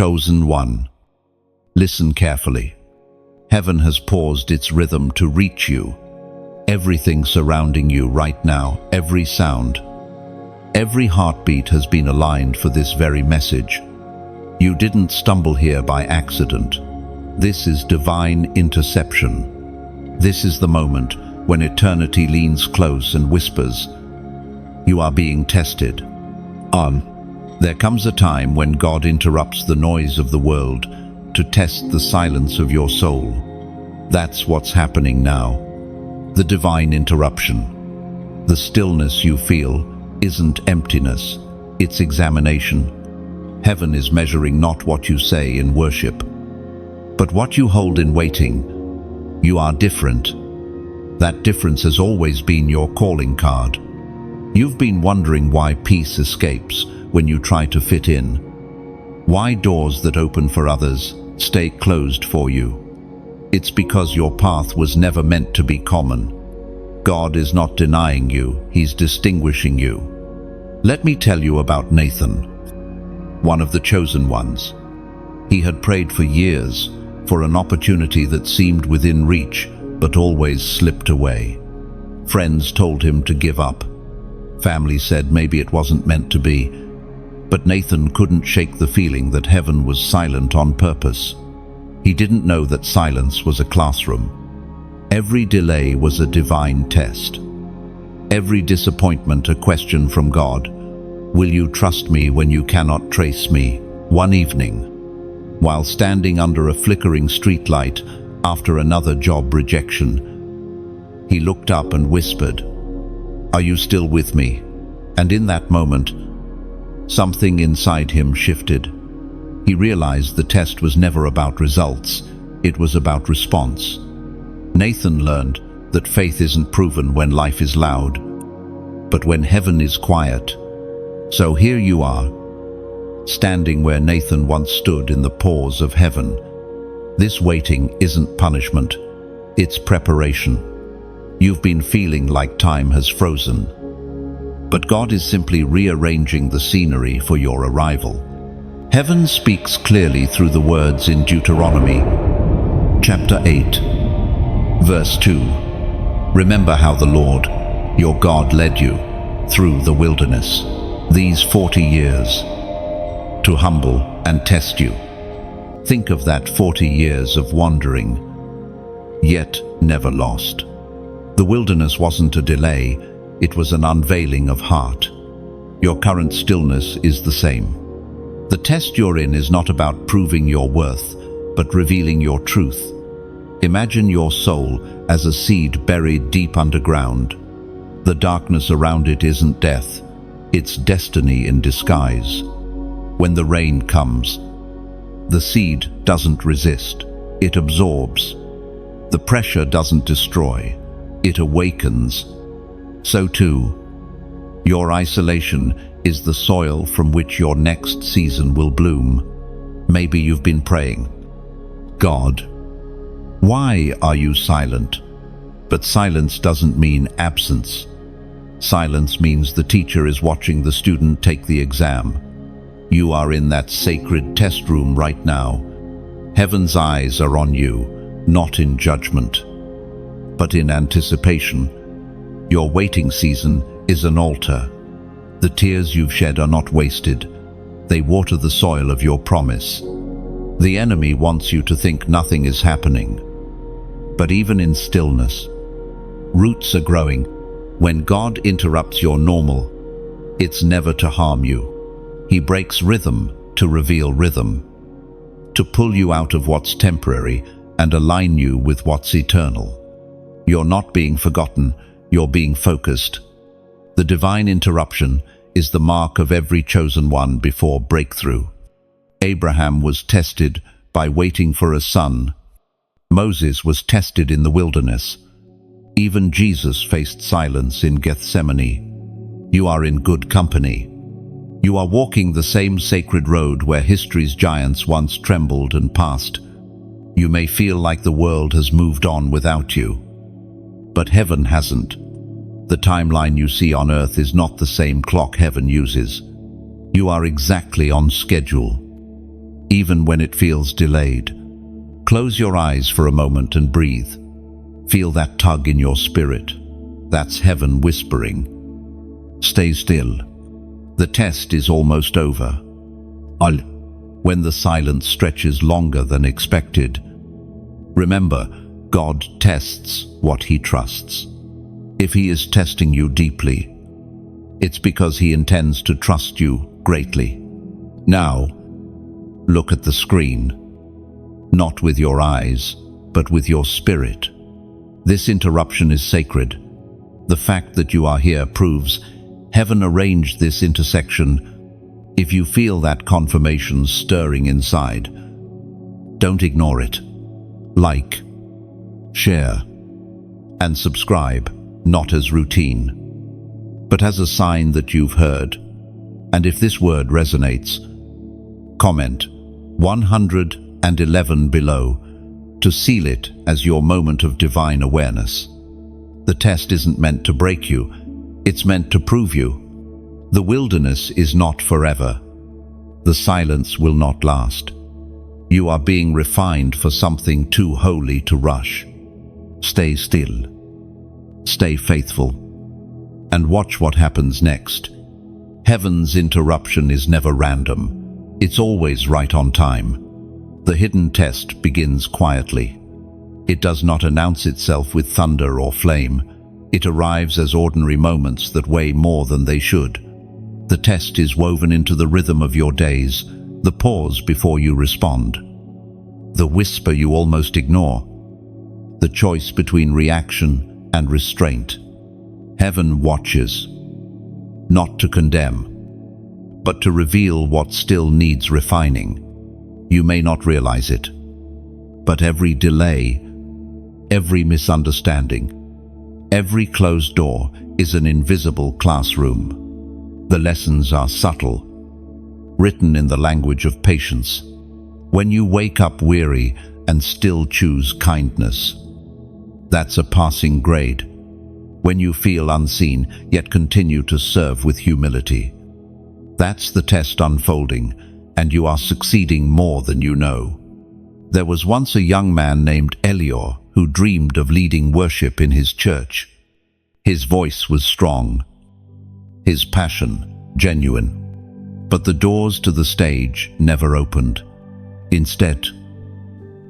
chosen one. Listen carefully. Heaven has paused its rhythm to reach you. Everything surrounding you right now, every sound, every heartbeat has been aligned for this very message. You didn't stumble here by accident. This is divine interception. This is the moment when eternity leans close and whispers, "You are being tested." There comes a time when God interrupts the noise of the world to test the silence of your soul. That's what's happening now. The divine interruption. The stillness you feel isn't emptiness, it's examination. Heaven is measuring not what you say in worship, but what you hold in waiting. You are different. That difference has always been your calling card. You've been wondering why peace escapes when you try to fit in. Why doors that open for others stay closed for you. It's because your path was never meant to be common. God is not denying you, He's distinguishing you. Let me tell you about Nathan, one of the chosen ones. He had prayed for years for an opportunity that seemed within reach, but always slipped away. Friends told him to give up. Family said maybe it wasn't meant to be. But Nathan couldn't shake the feeling that heaven was silent on purpose. He didn't know that silence was a classroom. Every delay was a divine test. Every disappointment a question from God. Will you trust me when you cannot trace me? One evening, while standing under a flickering streetlight after another job rejection, he looked up and whispered, "Are you still with me?" And in that moment, something inside him shifted. He realized the test was never about results, it was about response. Nathan learned that faith isn't proven when life is loud, but when heaven is quiet. So here you are, standing where Nathan once stood in the pause of heaven. This waiting isn't punishment, it's preparation. You've been feeling like time has frozen, but God is simply rearranging the scenery for your arrival. Heaven speaks clearly through the words in Deuteronomy, chapter 8, verse 2. Remember how the Lord, your God, led you through the wilderness these 40 years to humble and test you. Think of that 40 years of wandering, yet never lost. The wilderness wasn't a delay, it was an unveiling of heart. Your current stillness is the same. The test you're in is not about proving your worth, but revealing your truth. Imagine your soul as a seed buried deep underground. The darkness around it isn't death, it's destiny in disguise. When the rain comes, the seed doesn't resist, it absorbs. The pressure doesn't destroy, it awakens. So too, your isolation is the soil from which your next season will bloom. Maybe you've been praying, "God, why are you silent?" But silence doesn't mean absence. Silence means the teacher is watching the student take the exam. You are in that sacred test room right now. Heaven's eyes are on you, not in judgment, but in anticipation. Your waiting season is an altar. The tears you've shed are not wasted. They water the soil of your promise. The enemy wants you to think nothing is happening. But even in stillness, roots are growing. When God interrupts your normal, it's never to harm you. He breaks rhythm to reveal rhythm, to pull you out of what's temporary and align you with what's eternal. You're not being forgotten, you're being focused. The divine interruption is the mark of every chosen one before breakthrough. Abraham was tested by waiting for a son. Moses was tested in the wilderness. Even Jesus faced silence in Gethsemane. You are in good company. You are walking the same sacred road where history's giants once trembled and passed. You may feel like the world has moved on without you, but heaven hasn't. The timeline you see on earth is not the same clock heaven uses. You are exactly on schedule. even when it feels delayed. Close your eyes for a moment and breathe. Feel that tug in your spirit. That's heaven whispering. Stay still. The test is almost over. When the silence stretches longer than expected, remember, God tests what He trusts. If He is testing you deeply, it's because He intends to trust you greatly. Now, look at the screen, not with your eyes, but with your spirit. This interruption is sacred. The fact that you are here proves heaven arranged this intersection. If you feel that confirmation stirring inside, don't ignore it. Like, share, and subscribe, not as routine, but as a sign that you've heard. And if this word resonates, comment 111 below to seal it as your moment of divine awareness. The test isn't meant to break you, it's meant to prove you. The wilderness is not forever. The silence will not last. You are being refined for something too holy to rush. Stay still. Stay faithful. And watch what happens next. Heaven's interruption is never random. It's always right on time. The hidden test begins quietly. It does not announce itself with thunder or flame. It arrives as ordinary moments that weigh more than they should. The test is woven into the rhythm of your days, the pause before you respond, the whisper you almost ignore, the choice between reaction and restraint. Heaven watches, not to condemn, but to reveal what still needs refining. You may not realize it, but every delay, every misunderstanding, every closed door is an invisible classroom. The lessons are subtle, written in the language of patience. When you wake up weary and still choose kindness, that's a passing grade. When you feel unseen yet continue to serve with humility, that's the test unfolding, and you are succeeding more than you know. There was once a young man named Elior who dreamed of leading worship in his church. His voice was strong, his passion genuine, but the doors to the stage never opened. Instead,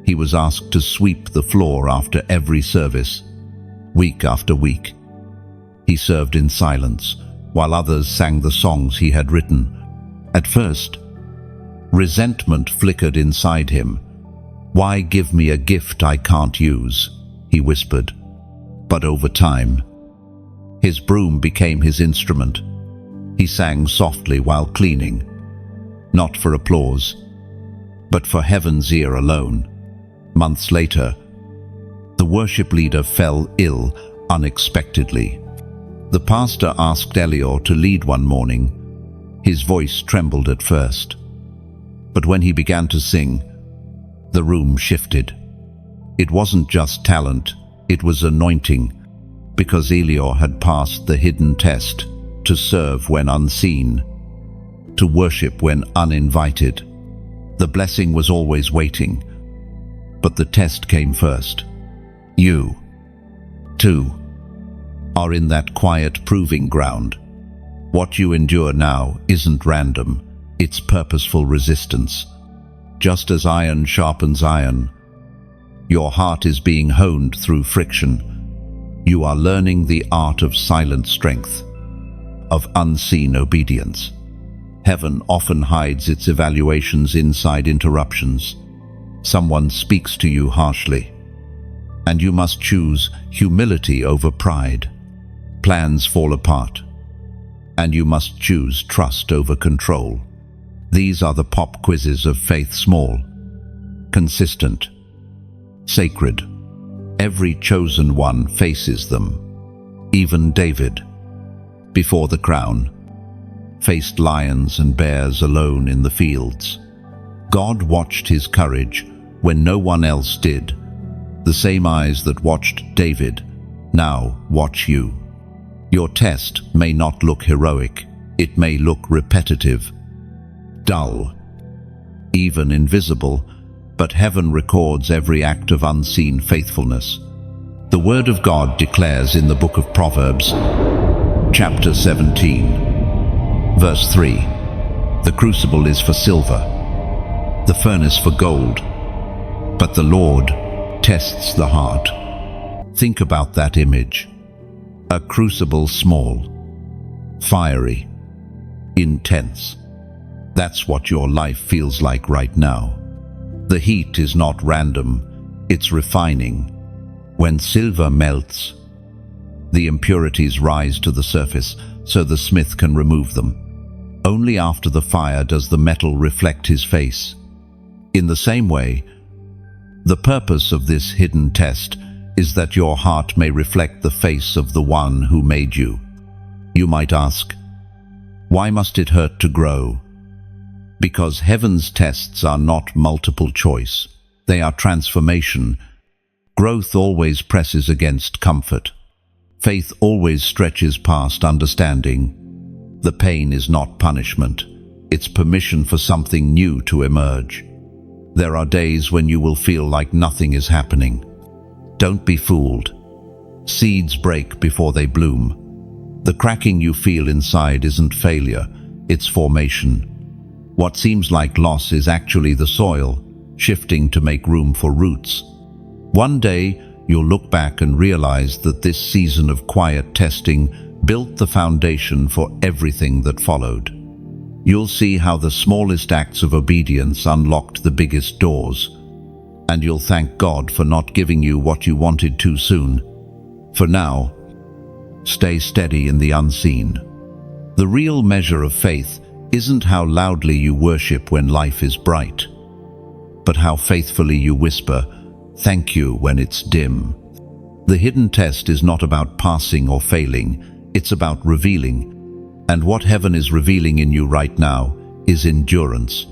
he was asked to sweep the floor after every service, week after week. He served in silence, while others sang the songs he had written. At first, resentment flickered inside him. "Why give me a gift I can't use?" he whispered. But over time, his broom became his instrument. He sang softly while cleaning, not for applause, but for heaven's ear alone. Months later, the worship leader fell ill unexpectedly. The pastor asked Elior to lead one morning. His voice trembled at first, but when he began to sing, the room shifted. It wasn't just talent, it was anointing, because Elior had passed the hidden test to serve when unseen, to worship when uninvited. The blessing was always waiting, but the test came first. You, too, are in that quiet proving ground. What you endure now isn't random, it's purposeful resistance. Just as iron sharpens iron, your heart is being honed through friction. You are learning the art of silent strength, of unseen obedience. Heaven often hides its evaluations inside interruptions. Someone speaks to you harshly, and you must choose humility over pride. Plans fall apart, and you must choose trust over control. These are the pop quizzes of faith: small, consistent, sacred. Every chosen one faces them. Even David, before the crown, faced lions and bears alone in the fields. God watched his courage when no one else did. The same eyes that watched David now watch you. Your test may not look heroic, it may look repetitive, dull, even invisible, but heaven records every act of unseen faithfulness. The Word of God declares in the book of Proverbs, chapter 17, verse 3, "The crucible is for silver, the furnace for gold, but the Lord tests the heart." Think about that image. A crucible small, fiery, intense. That's what your life feels like right now. The heat is not random, it's refining. When silver melts, the impurities rise to the surface so the smith can remove them. Only after the fire does the metal reflect his face. In the same way, the purpose of this hidden test is that your heart may reflect the face of the one who made you. You might ask, why must it hurt to grow? Because heaven's tests are not multiple choice. They are transformation. Growth always presses against comfort. Faith always stretches past understanding. The pain is not punishment. It's permission for something new to emerge. There are days when you will feel like nothing is happening. Don't be fooled. Seeds break before they bloom. The cracking you feel inside isn't failure, it's formation. What seems like loss is actually the soil, shifting to make room for roots. One day, you'll look back and realize that this season of quiet testing built the foundation for everything that followed. You'll see how the smallest acts of obedience unlocked the biggest doors, and you'll thank God for not giving you what you wanted too soon. For now, stay steady in the unseen. The real measure of faith isn't how loudly you worship when life is bright, but how faithfully you whisper, "Thank you," when it's dim. The hidden test is not about passing or failing, it's about revealing. And what heaven is revealing in you right now is endurance,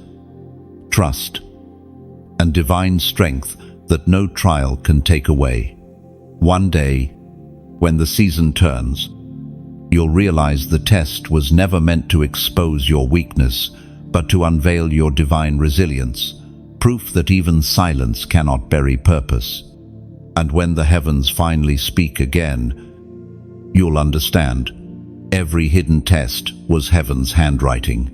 trust, and divine strength that no trial can take away. One day, when the season turns, you'll realize the test was never meant to expose your weakness, but to unveil your divine resilience, proof that even silence cannot bury purpose. And when the heavens finally speak again, you'll understand. Every hidden test was heaven's handwriting,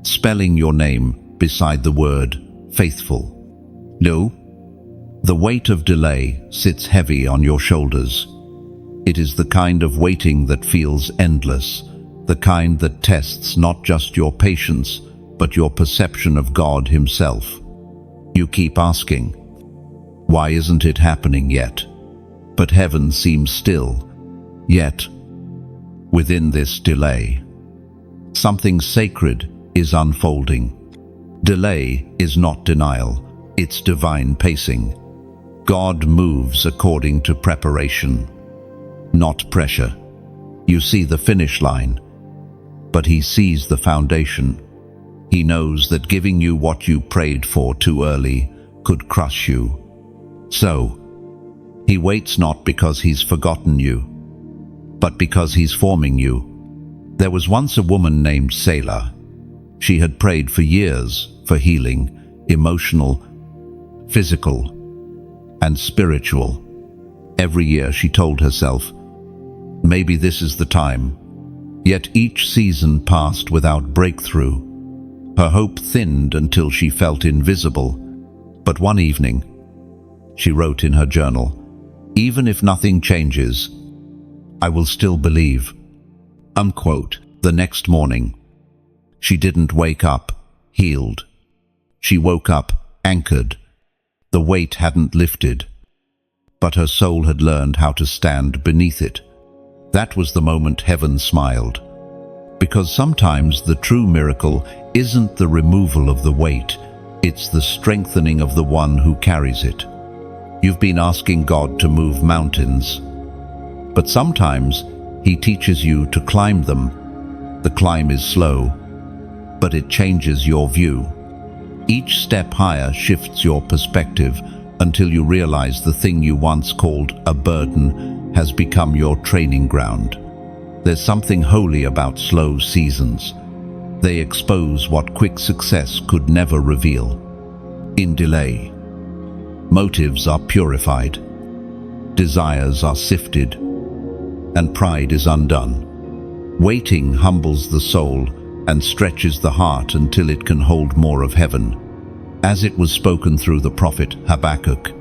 spelling your name beside the word faithful. No, the weight of delay sits heavy on your shoulders. It is the kind of waiting that feels endless, the kind that tests not just your patience, but your perception of God Himself. You keep asking, why isn't it happening yet? But heaven seems still, yet within this delay, something sacred is unfolding. Delay is not denial, it's divine pacing. God moves according to preparation, not pressure. You see the finish line, but He sees the foundation. He knows that giving you what you prayed for too early could crush you. So, He waits not because He's forgotten you, but because He's forming you. There was once a woman named Selah. She had prayed for years for healing, emotional, physical, and spiritual. Every year she told herself, maybe this is the time. Yet each season passed without breakthrough. Her hope thinned until she felt invisible. But one evening, she wrote in her journal, "Even if nothing changes, I will still believe." Unquote. The next morning, she didn't wake up healed. She woke up anchored. The weight hadn't lifted, but her soul had learned how to stand beneath it. That was the moment heaven smiled. Because sometimes the true miracle isn't the removal of the weight, it's the strengthening of the one who carries it. You've been asking God to move mountains, but sometimes He teaches you to climb them. The climb is slow, but it changes your view. Each step higher shifts your perspective until you realize the thing you once called a burden has become your training ground. There's something holy about slow seasons. They expose what quick success could never reveal. In delay, motives are purified, desires are sifted, and pride is undone. Waiting humbles the soul and stretches the heart until it can hold more of heaven, as it was spoken through the prophet Habakkuk.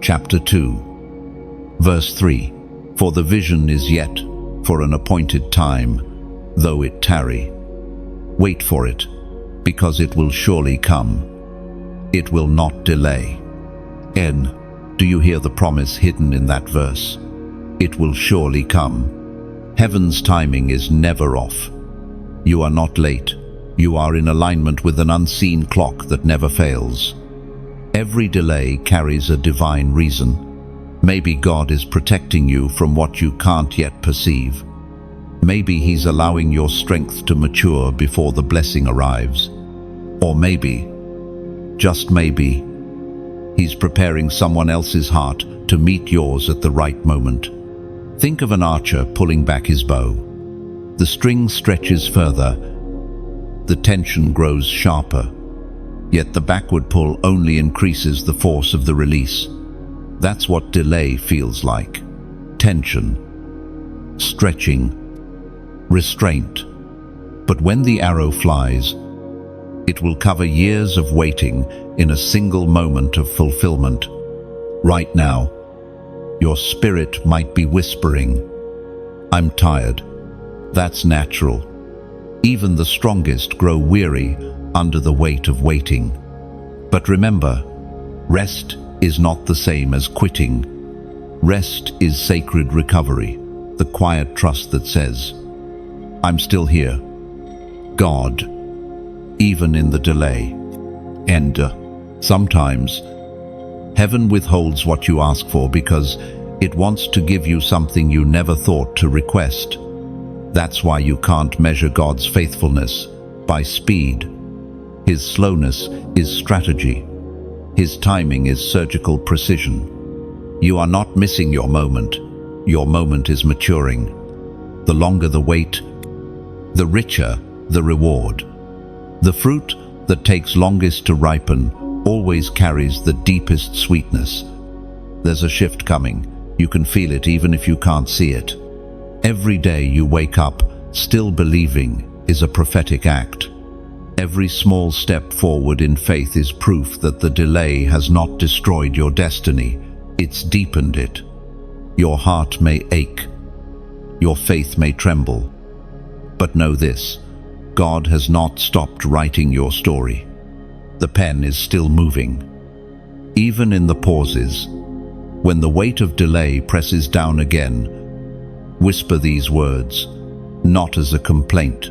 Chapter 2, verse 3. For the vision is yet for an appointed time, though it tarry. Wait for it, because it will surely come. It will not delay. Do you hear the promise hidden in that verse? It will surely come. Heaven's timing is never off. You are not late. You are in alignment with an unseen clock that never fails. Every delay carries a divine reason. Maybe God is protecting you from what you can't yet perceive. Maybe He's allowing your strength to mature before the blessing arrives. Or maybe, just maybe, He's preparing someone else's heart to meet yours at the right moment. Think of an archer pulling back his bow. The string stretches further. The tension grows sharper. Yet the backward pull only increases the force of the release. That's what delay feels like. Tension, stretching, restraint. But when the arrow flies, it will cover years of waiting in a single moment of fulfillment. Right now, your spirit might be whispering, "I'm tired." That's natural. Even the strongest grow weary under the weight of waiting. But remember, rest is not the same as quitting. Rest is sacred recovery, the quiet trust that says, "I'm still here, God, even in the delay." And sometimes, heaven withholds what you ask for because it wants to give you something you never thought to request. That's why you can't measure God's faithfulness by speed. His slowness is strategy. His timing is surgical precision. You are not missing your moment. Your moment is maturing. The longer the wait, the richer the reward. The fruit that takes longest to ripen always carries the deepest sweetness. There's a shift coming. You can feel it even if you can't see it. Every day you wake up still believing is a prophetic act. Every small step forward in faith is proof that the delay has not destroyed your destiny, it's deepened it. Your heart may ache, your faith may tremble, but know this: God has not stopped writing your story. The pen is still moving. Even in the pauses, when the weight of delay presses down again, whisper these words, not as a complaint,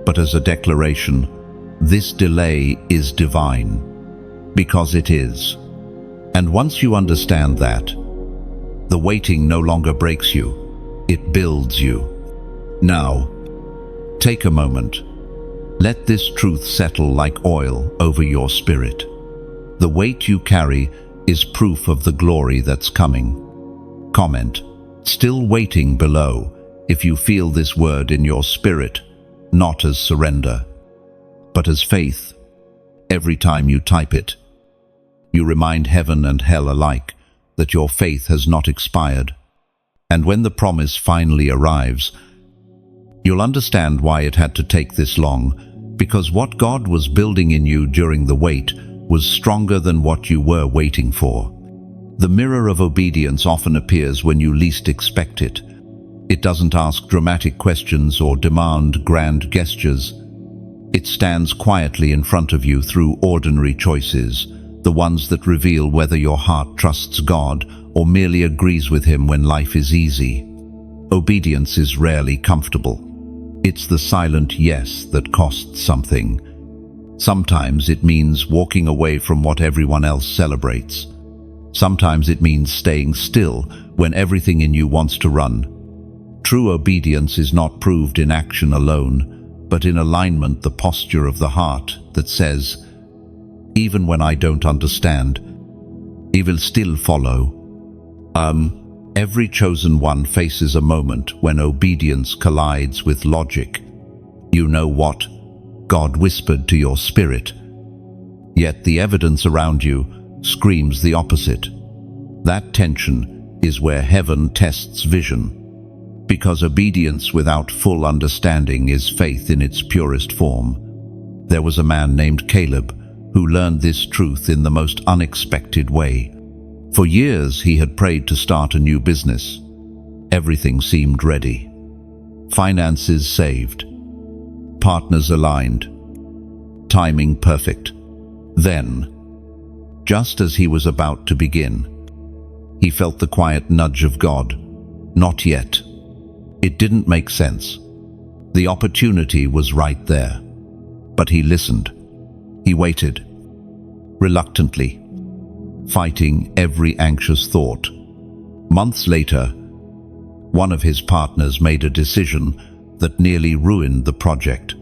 but as a declaration: this delay is divine, because it is. And once you understand that, the waiting no longer breaks you, it builds you. Now, take a moment. Let this truth settle like oil over your spirit. The weight you carry is proof of the glory that's coming. Comment, "Still waiting" below if you feel this word in your spirit, not as surrender, but as faith. Every time you type it, you remind heaven and hell alike that your faith has not expired. And when the promise finally arrives, you'll understand why it had to take this long, because what God was building in you during the wait was stronger than what you were waiting for. The mirror of obedience often appears when you least expect it. It doesn't ask dramatic questions or demand grand gestures. It stands quietly in front of you through ordinary choices, the ones that reveal whether your heart trusts God or merely agrees with Him when life is easy. Obedience is rarely comfortable. It's the silent yes that costs something. Sometimes it means walking away from what everyone else celebrates. Sometimes it means staying still when everything in you wants to run. True obedience is not proved in action alone, but in alignment, the posture of the heart that says, even when I don't understand, He will still follow. Every chosen one faces a moment when obedience collides with logic. You know what? God whispered to your spirit. Yet the evidence around you screams the opposite. That tension is where heaven tests vision, because obedience without full understanding is faith in its purest form. There was a man named Caleb who learned this truth in the most unexpected way. For years he had prayed to start a new business. Everything seemed ready. Finances saved, partners aligned, timing perfect. Then, just as he was about to begin, he felt the quiet nudge of God. Not yet. It didn't make sense. The opportunity was right there. But he listened. He waited, reluctantly, fighting every anxious thought. Months later, one of his partners made a decision that nearly ruined the project.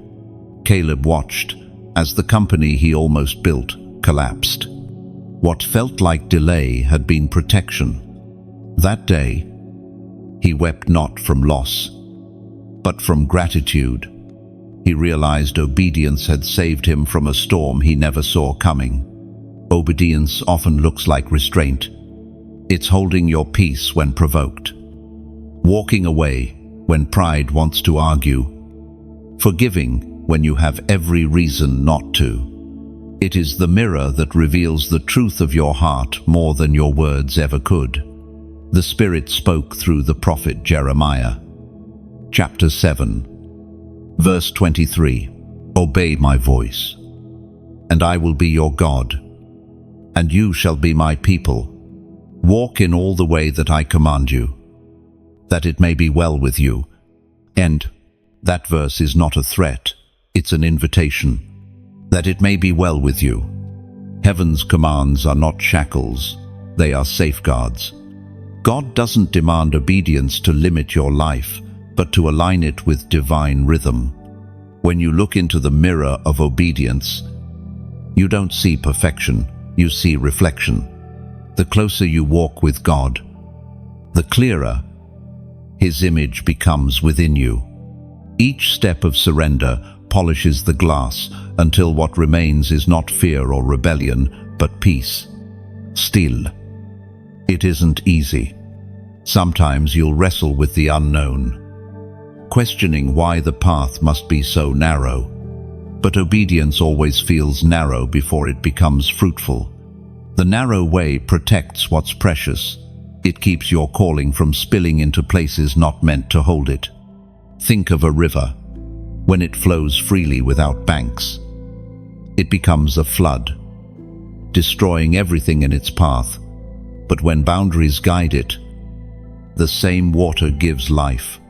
Caleb watched as the company he almost built collapsed. What felt like delay had been protection. That day, he wept not from loss, but from gratitude. He realized obedience had saved him from a storm he never saw coming. Obedience often looks like restraint. It's holding your peace when provoked, walking away when pride wants to argue, forgiving when you have every reason not to. It is the mirror that reveals the truth of your heart more than your words ever could. The Spirit spoke through the prophet Jeremiah. Chapter 7, verse 23. Obey my voice, and I will be your God, and you shall be my people. Walk in all the way that I command you, that it may be well with you. And that verse is not a threat, it's an invitation. That it may be well with you. Heaven's commands are not shackles, they are safeguards. God doesn't demand obedience to limit your life, but to align it with divine rhythm. When you look into the mirror of obedience, you don't see perfection, you see reflection. The closer you walk with God, the clearer His image becomes within you. Each step of surrender polishes the glass until what remains is not fear or rebellion, but peace. Still, it isn't easy. Sometimes you'll wrestle with the unknown, questioning why the path must be so narrow. But obedience always feels narrow before it becomes fruitful. The narrow way protects what's precious. It keeps your calling from spilling into places not meant to hold it. Think of a river. When it flows freely without banks, it becomes a flood, destroying everything in its path. But when boundaries guide it, the same water gives life.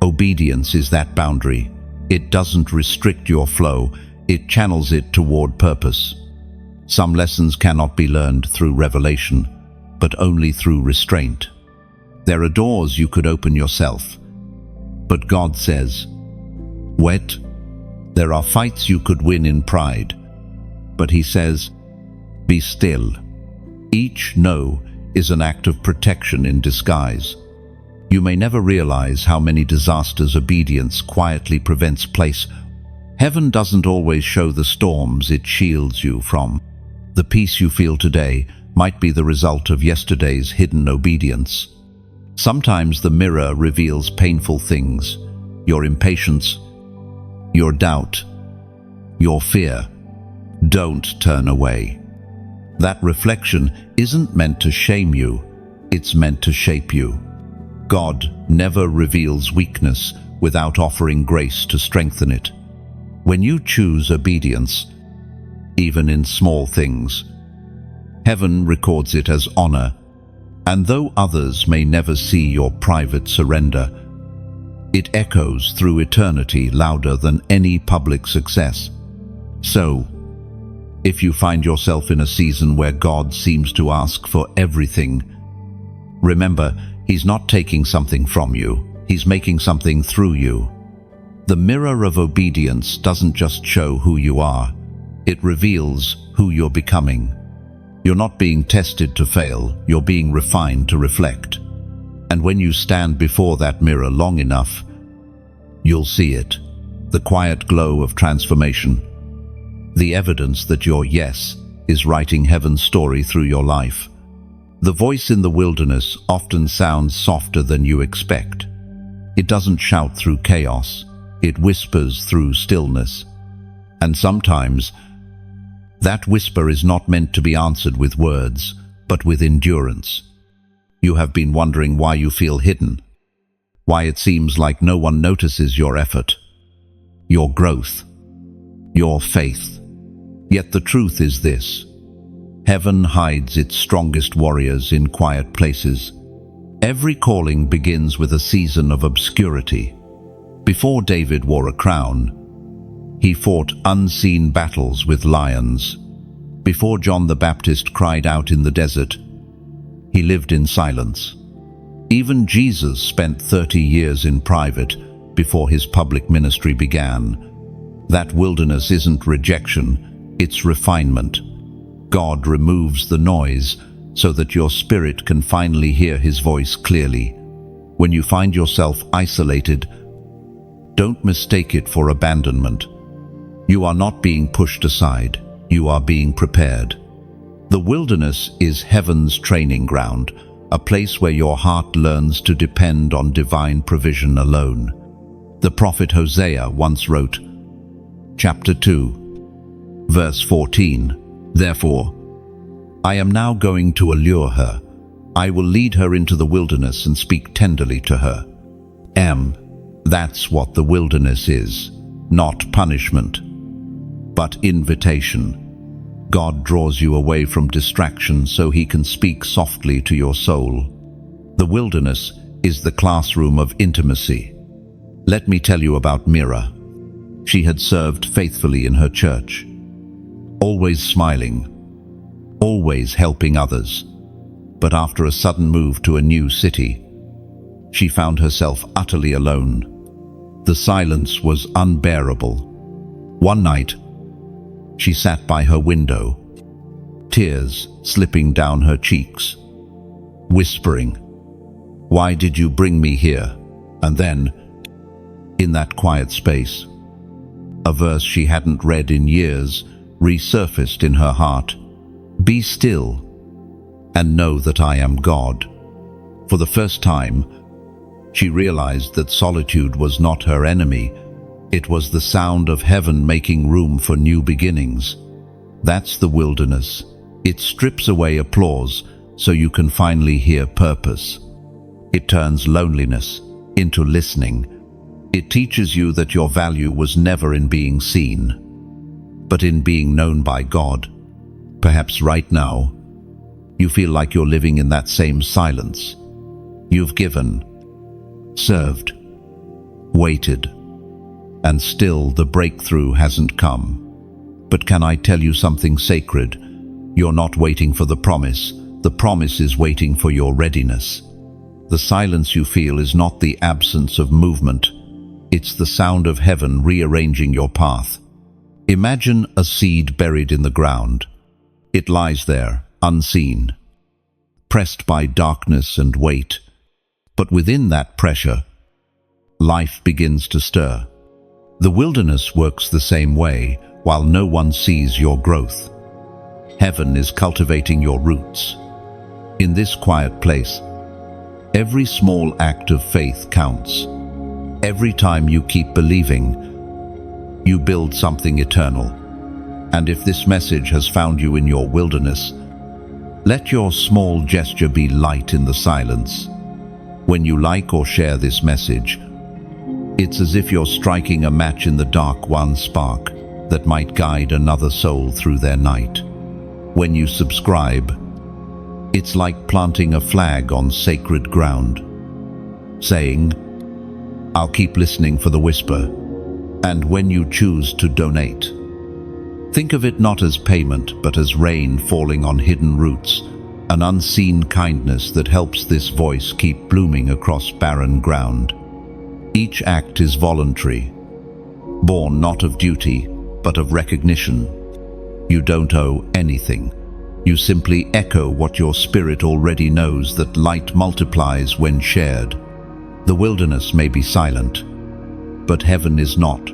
Obedience is that boundary. It doesn't restrict your flow, it channels it toward purpose. Some lessons cannot be learned through revelation, but only through restraint. There are doors you could open yourself, but God says, wait. There are fights you could win in pride, but He says, be still. Each no is an act of protection in disguise. You may never realize how many disasters obedience quietly prevents place. Heaven doesn't always show the storms it shields you from. The peace you feel today might be the result of yesterday's hidden obedience. Sometimes the mirror reveals painful things, your impatience, your doubt, your fear. Don't turn away. That reflection isn't meant to shame you, it's meant to shape you. God never reveals weakness without offering grace to strengthen it. When you choose obedience, even in small things, heaven records it as honor, and though others may never see your private surrender, it echoes through eternity louder than any public success. So, if you find yourself in a season where God seems to ask for everything, remember, He's not taking something from you, He's making something through you. The mirror of obedience doesn't just show who you are, it reveals who you're becoming. You're not being tested to fail, you're being refined to reflect. And when you stand before that mirror long enough, you'll see it. the quiet glow of transformation, the evidence that your yes is writing heaven's story through your life. The voice in the wilderness often sounds softer than you expect. It doesn't shout through chaos, it whispers through stillness. And sometimes, that whisper is not meant to be answered with words, but with endurance. You have been wondering why you feel hidden, why it seems like no one notices your effort, your growth, your faith. Yet the truth is this: heaven hides its strongest warriors in quiet places. Every calling begins with a season of obscurity. Before David wore a crown, he fought unseen battles with lions. Before John the Baptist cried out in the desert, he lived in silence. Even Jesus spent 30 years in private before his public ministry began. That wilderness isn't rejection, it's refinement. God removes the noise so that your spirit can finally hear his voice clearly. When you find yourself isolated, don't mistake it for abandonment. You are not being pushed aside, you are being prepared. The wilderness is heaven's training ground, a place where your heart learns to depend on divine provision alone. The prophet Hosea once wrote, chapter 2, verse 14, "Therefore, I am now going to allure her. I will lead her into the wilderness and speak tenderly to her." That's what the wilderness is, not punishment, but invitation. God draws you away from distraction so he can speak softly to your soul. The wilderness is the classroom of intimacy. Let me tell you about Mira. She had served faithfully in her church, always smiling, always helping others. But after a sudden move to a new city, she found herself utterly alone. The silence was unbearable. One night, she sat by her window, tears slipping down her cheeks, whispering, "Why did you bring me here?" And then, in that quiet space, a verse she hadn't read in years resurfaced in her heart. "Be still and know that I am God." For the first time, she realized that solitude was not her enemy. It was the sound of heaven making room for new beginnings. That's the wilderness. It strips away applause so you can finally hear purpose. It turns loneliness into listening. It teaches you that your value was never in being seen, but in being known by God. Perhaps right now, you feel like you're living in that same silence. You've given, served, waited, and still the breakthrough hasn't come. But can I tell you something sacred? You're not waiting for the promise is waiting for your readiness. The silence you feel is not the absence of movement, it's the sound of heaven rearranging your path. Imagine a seed buried in the ground. It lies there, unseen, pressed by darkness and weight. But within that pressure, life begins to stir. The wilderness works the same way, while no one sees your growth. Heaven is cultivating your roots. In this quiet place, every small act of faith counts. Every time you keep believing, you build something eternal. And if this message has found you in your wilderness, let your small gesture be light in the silence. When you like or share this message, it's as if you're striking a match in the dark, one spark that might guide another soul through their night. When you subscribe, it's like planting a flag on sacred ground, saying, "I'll keep listening for the whisper." And when you choose to donate, think of it not as payment, but as rain falling on hidden roots, an unseen kindness that helps this voice keep blooming across barren ground. Each act is voluntary, born not of duty, but of recognition. You don't owe anything. You simply echo what your spirit already knows, that light multiplies when shared. The wilderness may be silent, but heaven is not.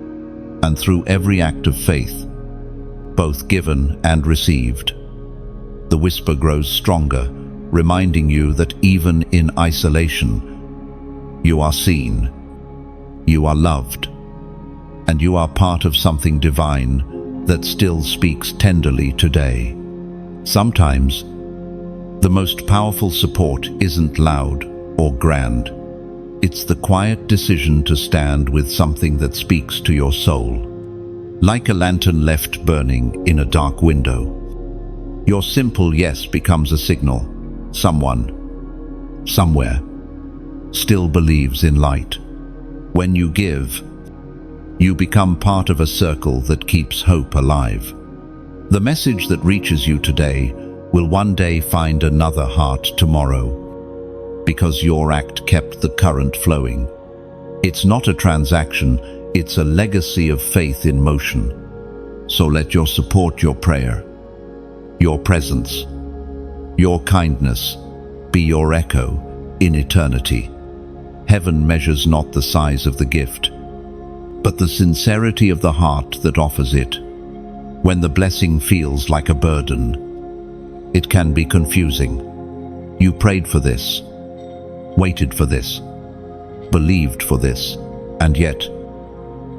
and through every act of faith, both given and received. The whisper grows stronger, reminding you that even in isolation, you are seen, you are loved, and you are part of something divine that still speaks tenderly today. Sometimes, the most powerful support isn't loud or grand. It's the quiet decision to stand with something that speaks to your soul. Like a lantern left burning in a dark window, your simple yes becomes a signal. Someone, somewhere, still believes in light. When you give, you become part of a circle that keeps hope alive. The message that reaches you today will one day find another heart tomorrow, because your act kept the current flowing. It's not a transaction, it's a legacy of faith in motion. So let your support, your prayer, your presence, your kindness be your echo in eternity. Heaven measures not the size of the gift, but the sincerity of the heart that offers it. When the blessing feels like a burden, it can be confusing. You prayed for this, waited for this, believed for this, and yet,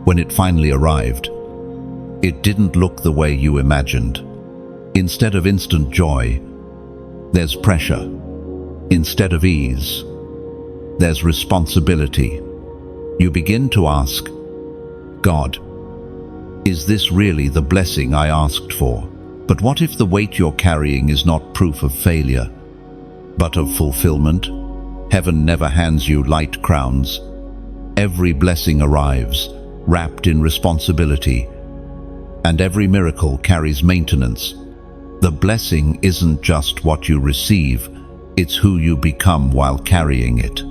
when it finally arrived, it didn't look the way you imagined. Instead of instant joy, there's pressure. Instead of ease, there's responsibility. You begin to ask, God, is this really the blessing I asked for? But what if the weight you're carrying is not proof of failure, but of fulfillment? Heaven never hands you light crowns. Every blessing arrives, wrapped in responsibility, and every miracle carries maintenance. The blessing isn't just what you receive, it's who you become while carrying it.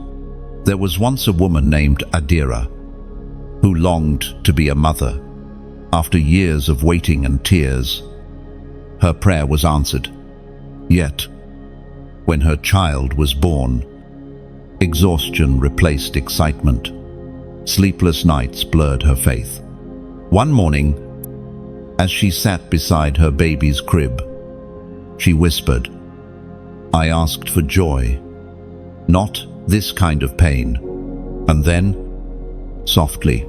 There was once a woman named Adira, who longed to be a mother. After years of waiting and tears, her prayer was answered. Yet, when her child was born, exhaustion replaced excitement. Sleepless nights blurred her faith. One morning, as she sat beside her baby's crib, she whispered, "I asked for joy, not this kind of pain." And then, softly,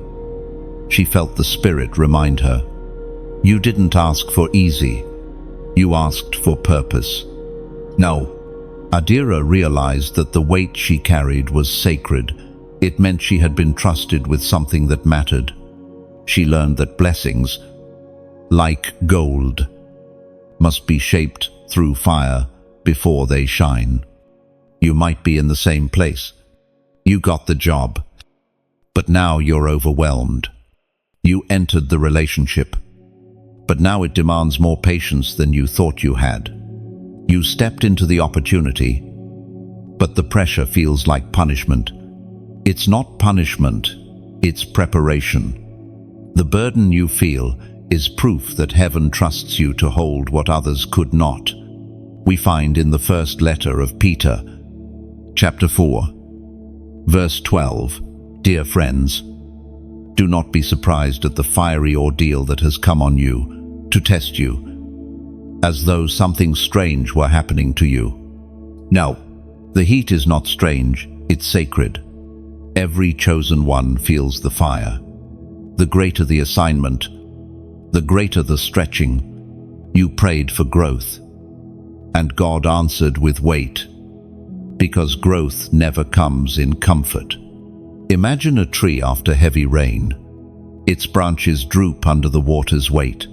she felt the Spirit remind her, "You didn't ask for easy, you asked for purpose." Now, Adira realized that the weight she carried was sacred. It meant she had been trusted with something that mattered. She learned that blessings, like gold, must be shaped through fire before they shine. You might be in the same place. You got the job, but now you're overwhelmed. You entered the relationship, but now it demands more patience than you thought you had. You stepped into the opportunity, but the pressure feels like punishment. It's not punishment, it's preparation. The burden you feel is proof that heaven trusts you to hold what others could not. We find in the first letter of Peter, chapter 4, verse 12, "Dear friends, do not be surprised at the fiery ordeal that has come on you to test you, as though something strange were happening to you. No, the heat is not strange, it's sacred. Every chosen one feels the fire. The greater the assignment, the greater the stretching. You prayed for growth, and God answered with weight, because growth never comes in comfort. Imagine a tree after heavy rain. Its branches droop under the water's weight.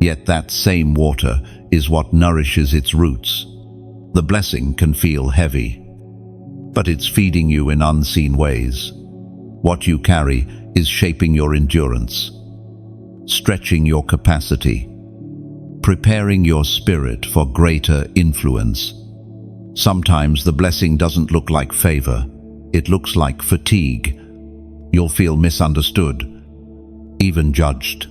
Yet that same water is what nourishes its roots. The blessing can feel heavy, but it's feeding you in unseen ways. What you carry is shaping your endurance, stretching your capacity, preparing your spirit for greater influence. Sometimes the blessing doesn't look like favor, it looks like fatigue. You'll feel misunderstood, even judged.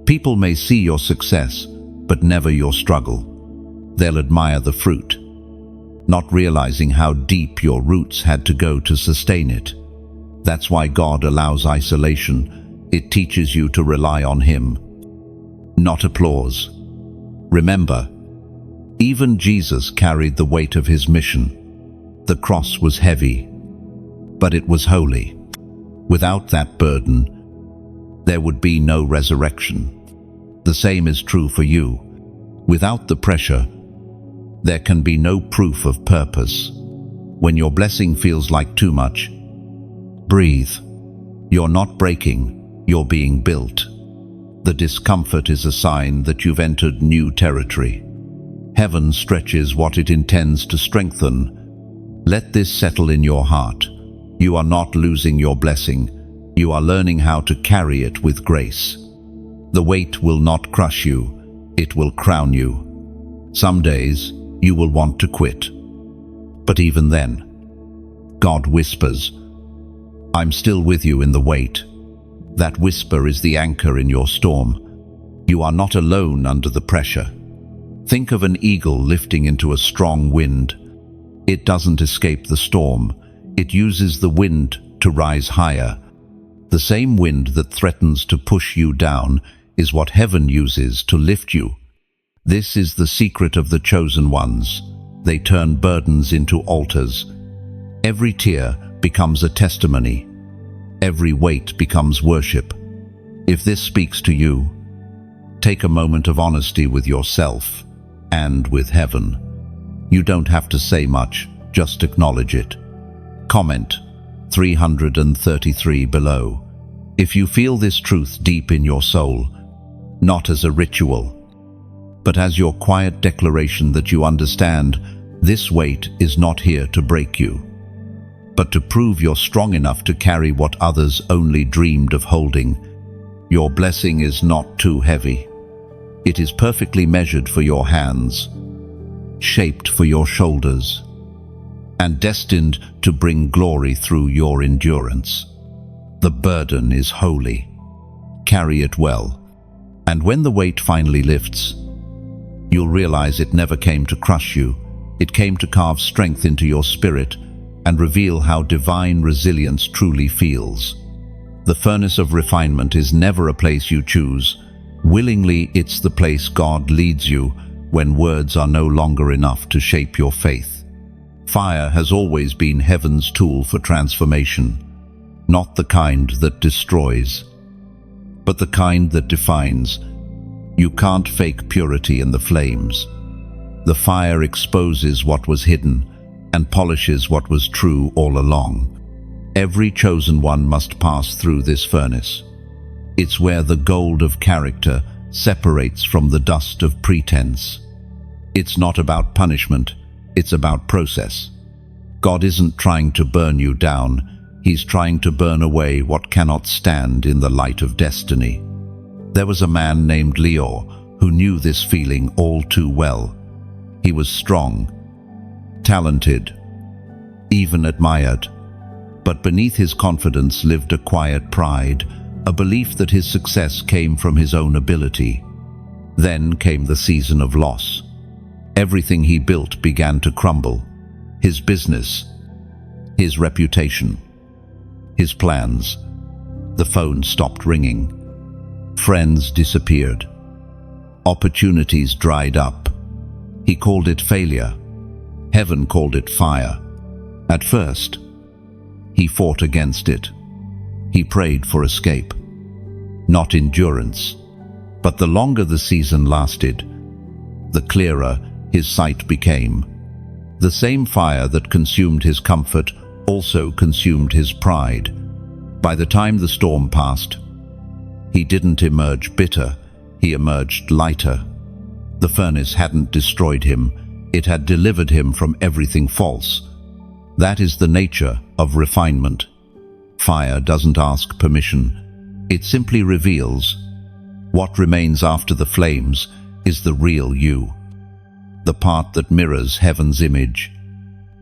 People may see your success, but never your struggle. They'll admire the fruit, not realizing how deep your roots had to go to sustain it. That's why God allows isolation. It teaches you to rely on Him, not applause. Remember, even Jesus carried the weight of His mission. The cross was heavy, but it was holy. Without that burden, there would be no resurrection. The same is true for you. Without the pressure, there can be no proof of purpose. When your blessing feels like too much, breathe. You're not breaking, you're being built. The discomfort is a sign that you've entered new territory. Heaven stretches what it intends to strengthen. Let this settle in your heart. You are not losing your blessing. You are learning how to carry it with grace. The weight will not crush you. It will crown you. Some days you will want to quit. But even then, God whispers, "I'm still with you in the weight." That whisper is the anchor in your storm. You are not alone under the pressure. Think of an eagle lifting into a strong wind. It doesn't escape the storm. It uses the wind to rise higher. The same wind that threatens to push you down is what heaven uses to lift you. This is the secret of the chosen ones. They turn burdens into altars. Every tear becomes a testimony. Every weight becomes worship. If this speaks to you, take a moment of honesty with yourself and with heaven. You don't have to say much, just acknowledge it. Comment 333 below if you feel this truth deep in your soul, not as a ritual, but as your quiet declaration that you understand this weight is not here to break you, but to prove you're strong enough to carry what others only dreamed of holding. Your blessing is not too heavy. It is perfectly measured for your hands, shaped for your shoulders, and destined to bring glory through your endurance. The burden is holy. Carry it well, and when the weight finally lifts, you'll realize it never came to crush you. It came to carve strength into your spirit and reveal how divine resilience truly feels. The furnace of refinement is never a place you choose. Willingly, it's the place God leads you when words are no longer enough to shape your faith. Fire has always been heaven's tool for transformation, not the kind that destroys, but the kind that defines. You can't fake purity in the flames. The fire exposes what was hidden and polishes what was true all along. Every chosen one must pass through this furnace. It's where the gold of character separates from the dust of pretense. It's not about punishment, it's about process. God isn't trying to burn you down, He's trying to burn away what cannot stand in the light of destiny. There was a man named Leo who knew this feeling all too well. He was strong, talented, even admired. But beneath his confidence lived a quiet pride, a belief that his success came from his own ability. Then came the season of loss. Everything he built began to crumble. His business, his reputation, his plans. The phone stopped ringing. Friends disappeared. Opportunities dried up. He called it failure. Heaven called it fire. At first, he fought against it. He prayed for escape, not endurance. But the longer the season lasted, the clearer his sight became. The same fire that consumed his comfort also consumed his pride. By the time the storm passed, he didn't emerge bitter, he emerged lighter. The furnace hadn't destroyed him, it had delivered him from everything false. That is the nature of refinement. Fire doesn't ask permission, it simply reveals. What remains after the flames is the real you, the part that mirrors heaven's image.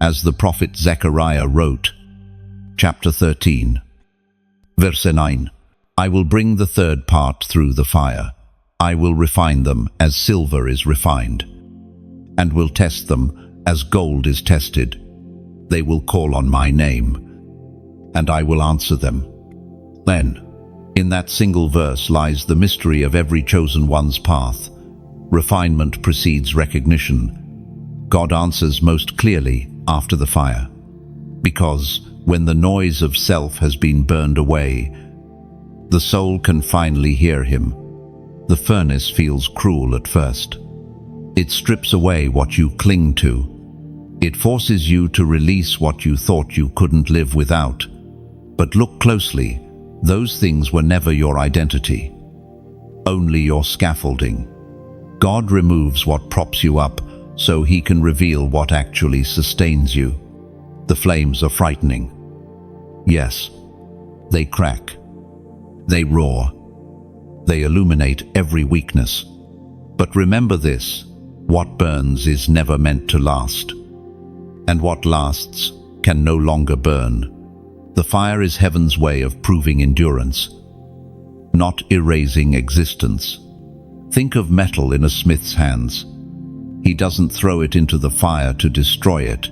As the prophet Zechariah wrote, chapter 13, verse 9, "I will bring the third part through the fire. I will refine them as silver is refined, and will test them as gold is tested. They will call on my name, and I will answer them. Then In that single verse lies the mystery of every chosen one's path. Refinement precedes recognition. God answers most clearly after the fire. Because when the noise of self has been burned away, the soul can finally hear him. The furnace feels cruel at first. It strips away what you cling to. It forces you to release what you thought you couldn't live without. But look closely. Those things were never your identity, only your scaffolding. God removes what props you up so he can reveal what actually sustains you. The flames are frightening. Yes, they crack. They roar. They illuminate every weakness. But remember this, what burns is never meant to last. And what lasts can no longer burn. The fire is heaven's way of proving endurance, not erasing existence. Think of metal in a smith's hands. He doesn't throw it into the fire to destroy it.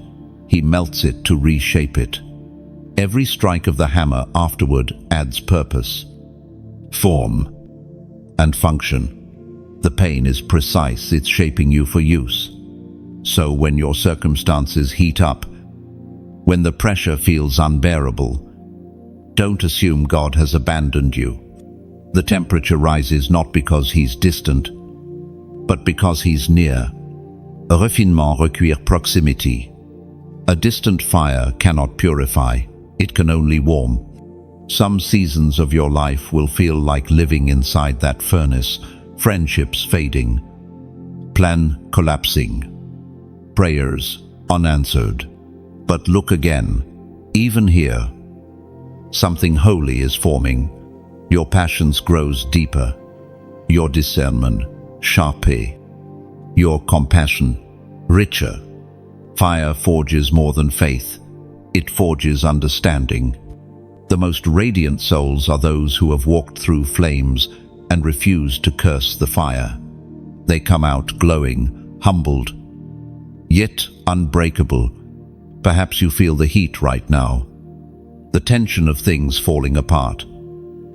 He melts it to reshape it. Every strike of the hammer afterward adds purpose, form, and function. The pain is precise, it's shaping you for use. So when your circumstances heat up, when the pressure feels unbearable, don't assume God has abandoned you. The temperature rises not because he's distant, but because he's near. Refinement requiert proximity. A distant fire cannot purify, it can only warm. Some seasons of your life will feel like living inside that furnace, friendships fading, plan collapsing, prayers unanswered. But look again, even here, something holy is forming. Your passions grows deeper, your discernment sharper, your compassion richer. Fire forges more than faith, it forges understanding. The most radiant souls are those who have walked through flames and refused to curse the fire. They come out glowing, humbled, yet unbreakable. Perhaps you feel the heat right now, the tension of things falling apart.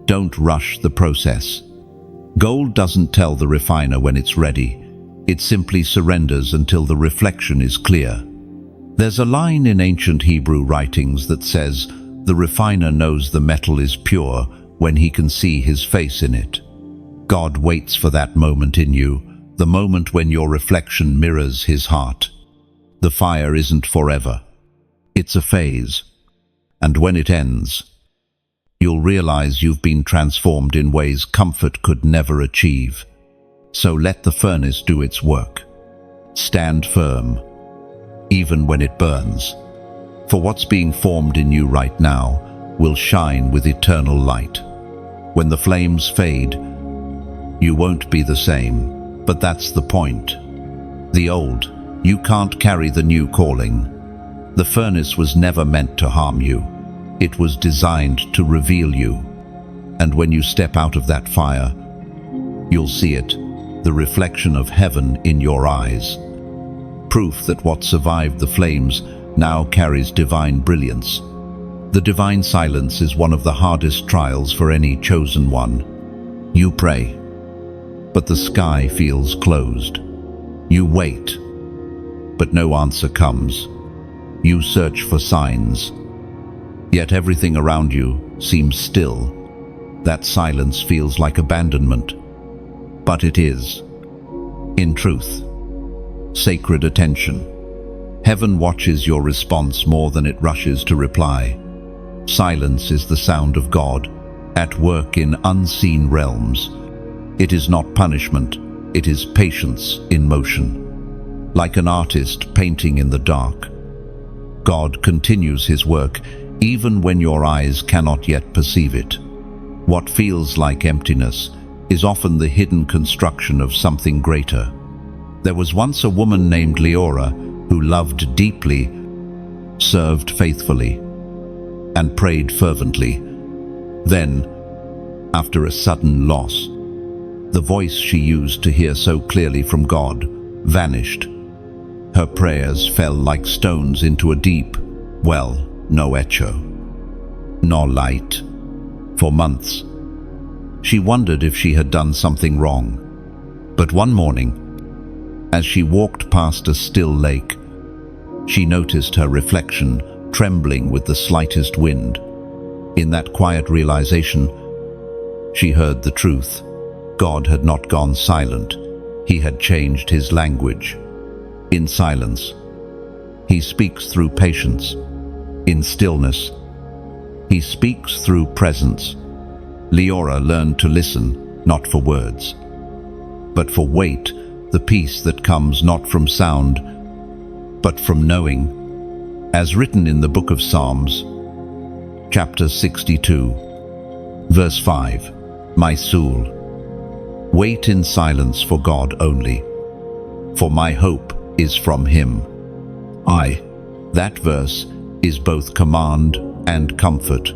Don't rush the process. Gold doesn't tell the refiner when it's ready. It simply surrenders until the reflection is clear. There's a line in ancient Hebrew writings that says, "The refiner knows the metal is pure when he can see his face in it." God waits for that moment in you, the moment when your reflection mirrors his heart. The fire isn't forever. It's a phase, and when it ends, you'll realize you've been transformed in ways comfort could never achieve. So let the furnace do its work. Stand firm, even when it burns, for what's being formed in you right now will shine with eternal light. When the flames fade, you won't be the same, but that's the point. The old, you can't carry the new calling. The furnace was never meant to harm you. It was designed to reveal you. And when you step out of that fire, you'll see it, the reflection of heaven in your eyes. Proof that what survived the flames now carries divine brilliance. The divine silence is one of the hardest trials for any chosen one. You pray, but the sky feels closed. You wait, but no answer comes. You search for signs, yet everything around you seems still. That silence feels like abandonment, but it is, in truth, sacred attention. Heaven watches your response more than it rushes to reply. Silence is the sound of God, at work in unseen realms. It is not punishment, it is patience in motion. Like an artist painting in the dark, God continues his work even when your eyes cannot yet perceive it. What feels like emptiness is often the hidden construction of something greater. There was once a woman named Leora who loved deeply, served faithfully, and prayed fervently. Then, after a sudden loss, the voice she used to hear so clearly from God vanished. Her prayers fell like stones into a deep well, no echo, nor light. For months, She wondered if she had done something wrong. But one morning, as she walked past a still lake, she noticed her reflection trembling with the slightest wind. In that quiet realization, she heard the truth. God had not gone silent. He had changed his language. In silence, he speaks through patience. In stillness, he speaks through presence. Leora learned to listen, not for words, but for weight, the peace that comes not from sound, but from knowing. As written in the book of Psalms, chapter 62, verse 5, "My soul, wait in silence for God only, for my hope is from him." That verse is both command and comfort.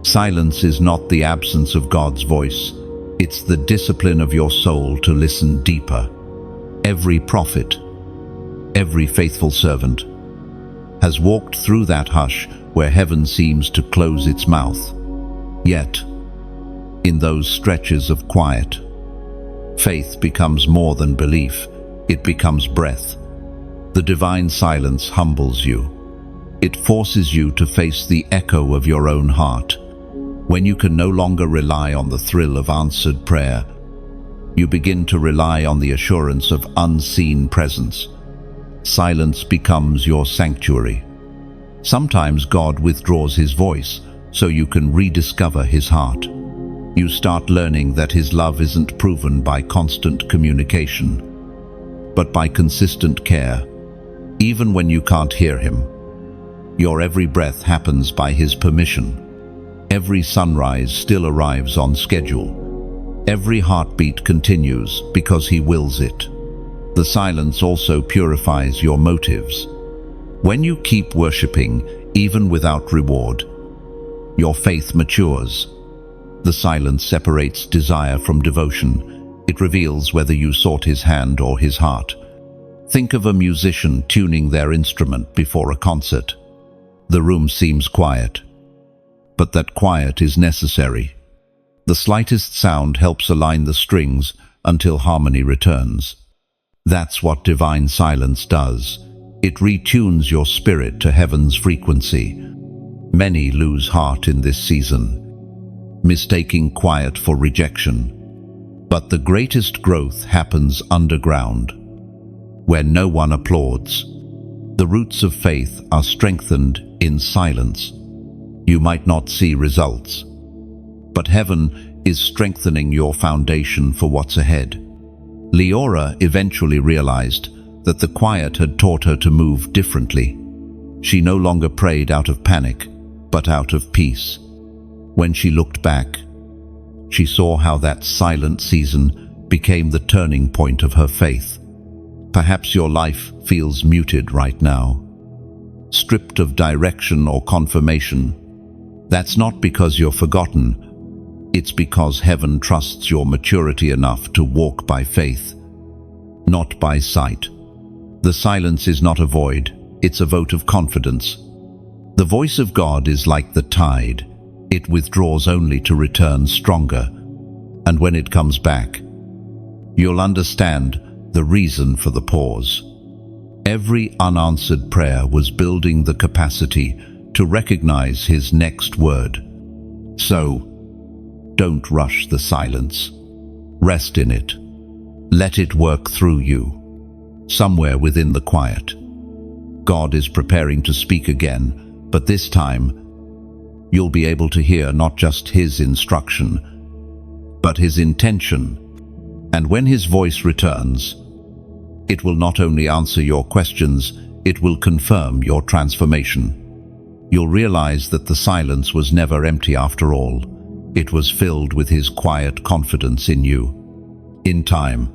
Silence is not the absence of God's voice. It's the discipline of your soul to listen deeper. Every prophet, every faithful servant, has walked through that hush where heaven seems to close its mouth. Yet, in those stretches of quiet, faith becomes more than belief. It becomes breath. The divine silence humbles you. It forces you to face the echo of your own heart. When you can no longer rely on the thrill of answered prayer, you begin to rely on the assurance of unseen presence. Silence becomes your sanctuary. Sometimes God withdraws his voice so you can rediscover his heart. You start learning that his love isn't proven by constant communication, but by consistent care. Even when you can't hear him, your every breath happens by his permission. Every sunrise still arrives on schedule. Every heartbeat continues because he wills it. The silence also purifies your motives. When you keep worshipping, even without reward, your faith matures. The silence separates desire from devotion. It reveals whether you sought his hand or his heart. Think of a musician tuning their instrument before a concert. The room seems quiet, but that quiet is necessary. The slightest sound helps align the strings until harmony returns. That's what divine silence does. It retunes your spirit to heaven's frequency. Many lose heart in this season, mistaking quiet for rejection. But the greatest growth happens underground, where no one applauds. The roots of faith are strengthened in silence. You might not see results, but heaven is strengthening your foundation for what's ahead. Leora eventually realized that the quiet had taught her to move differently. She no longer prayed out of panic, but out of peace. When she looked back, she saw how that silent season became the turning point of her faith. Perhaps your life feels muted right now, stripped of direction or confirmation. That's not because you're forgotten. It's because heaven trusts your maturity enough to walk by faith, not by sight. The silence is not a void, it's a vote of confidence. The voice of God is like the tide. It withdraws only to return stronger. And when it comes back, you'll understand the reason for the pause. Every unanswered prayer was building the capacity to recognize his next word. So, don't rush the silence. Rest in it. Let it work through you. Somewhere within the quiet, God is preparing to speak again, but this time, you'll be able to hear not just his instruction, but his intention. And when his voice returns, it will not only answer your questions, it will confirm your transformation. You'll realize that the silence was never empty after all. It was filled with his quiet confidence in you. In time,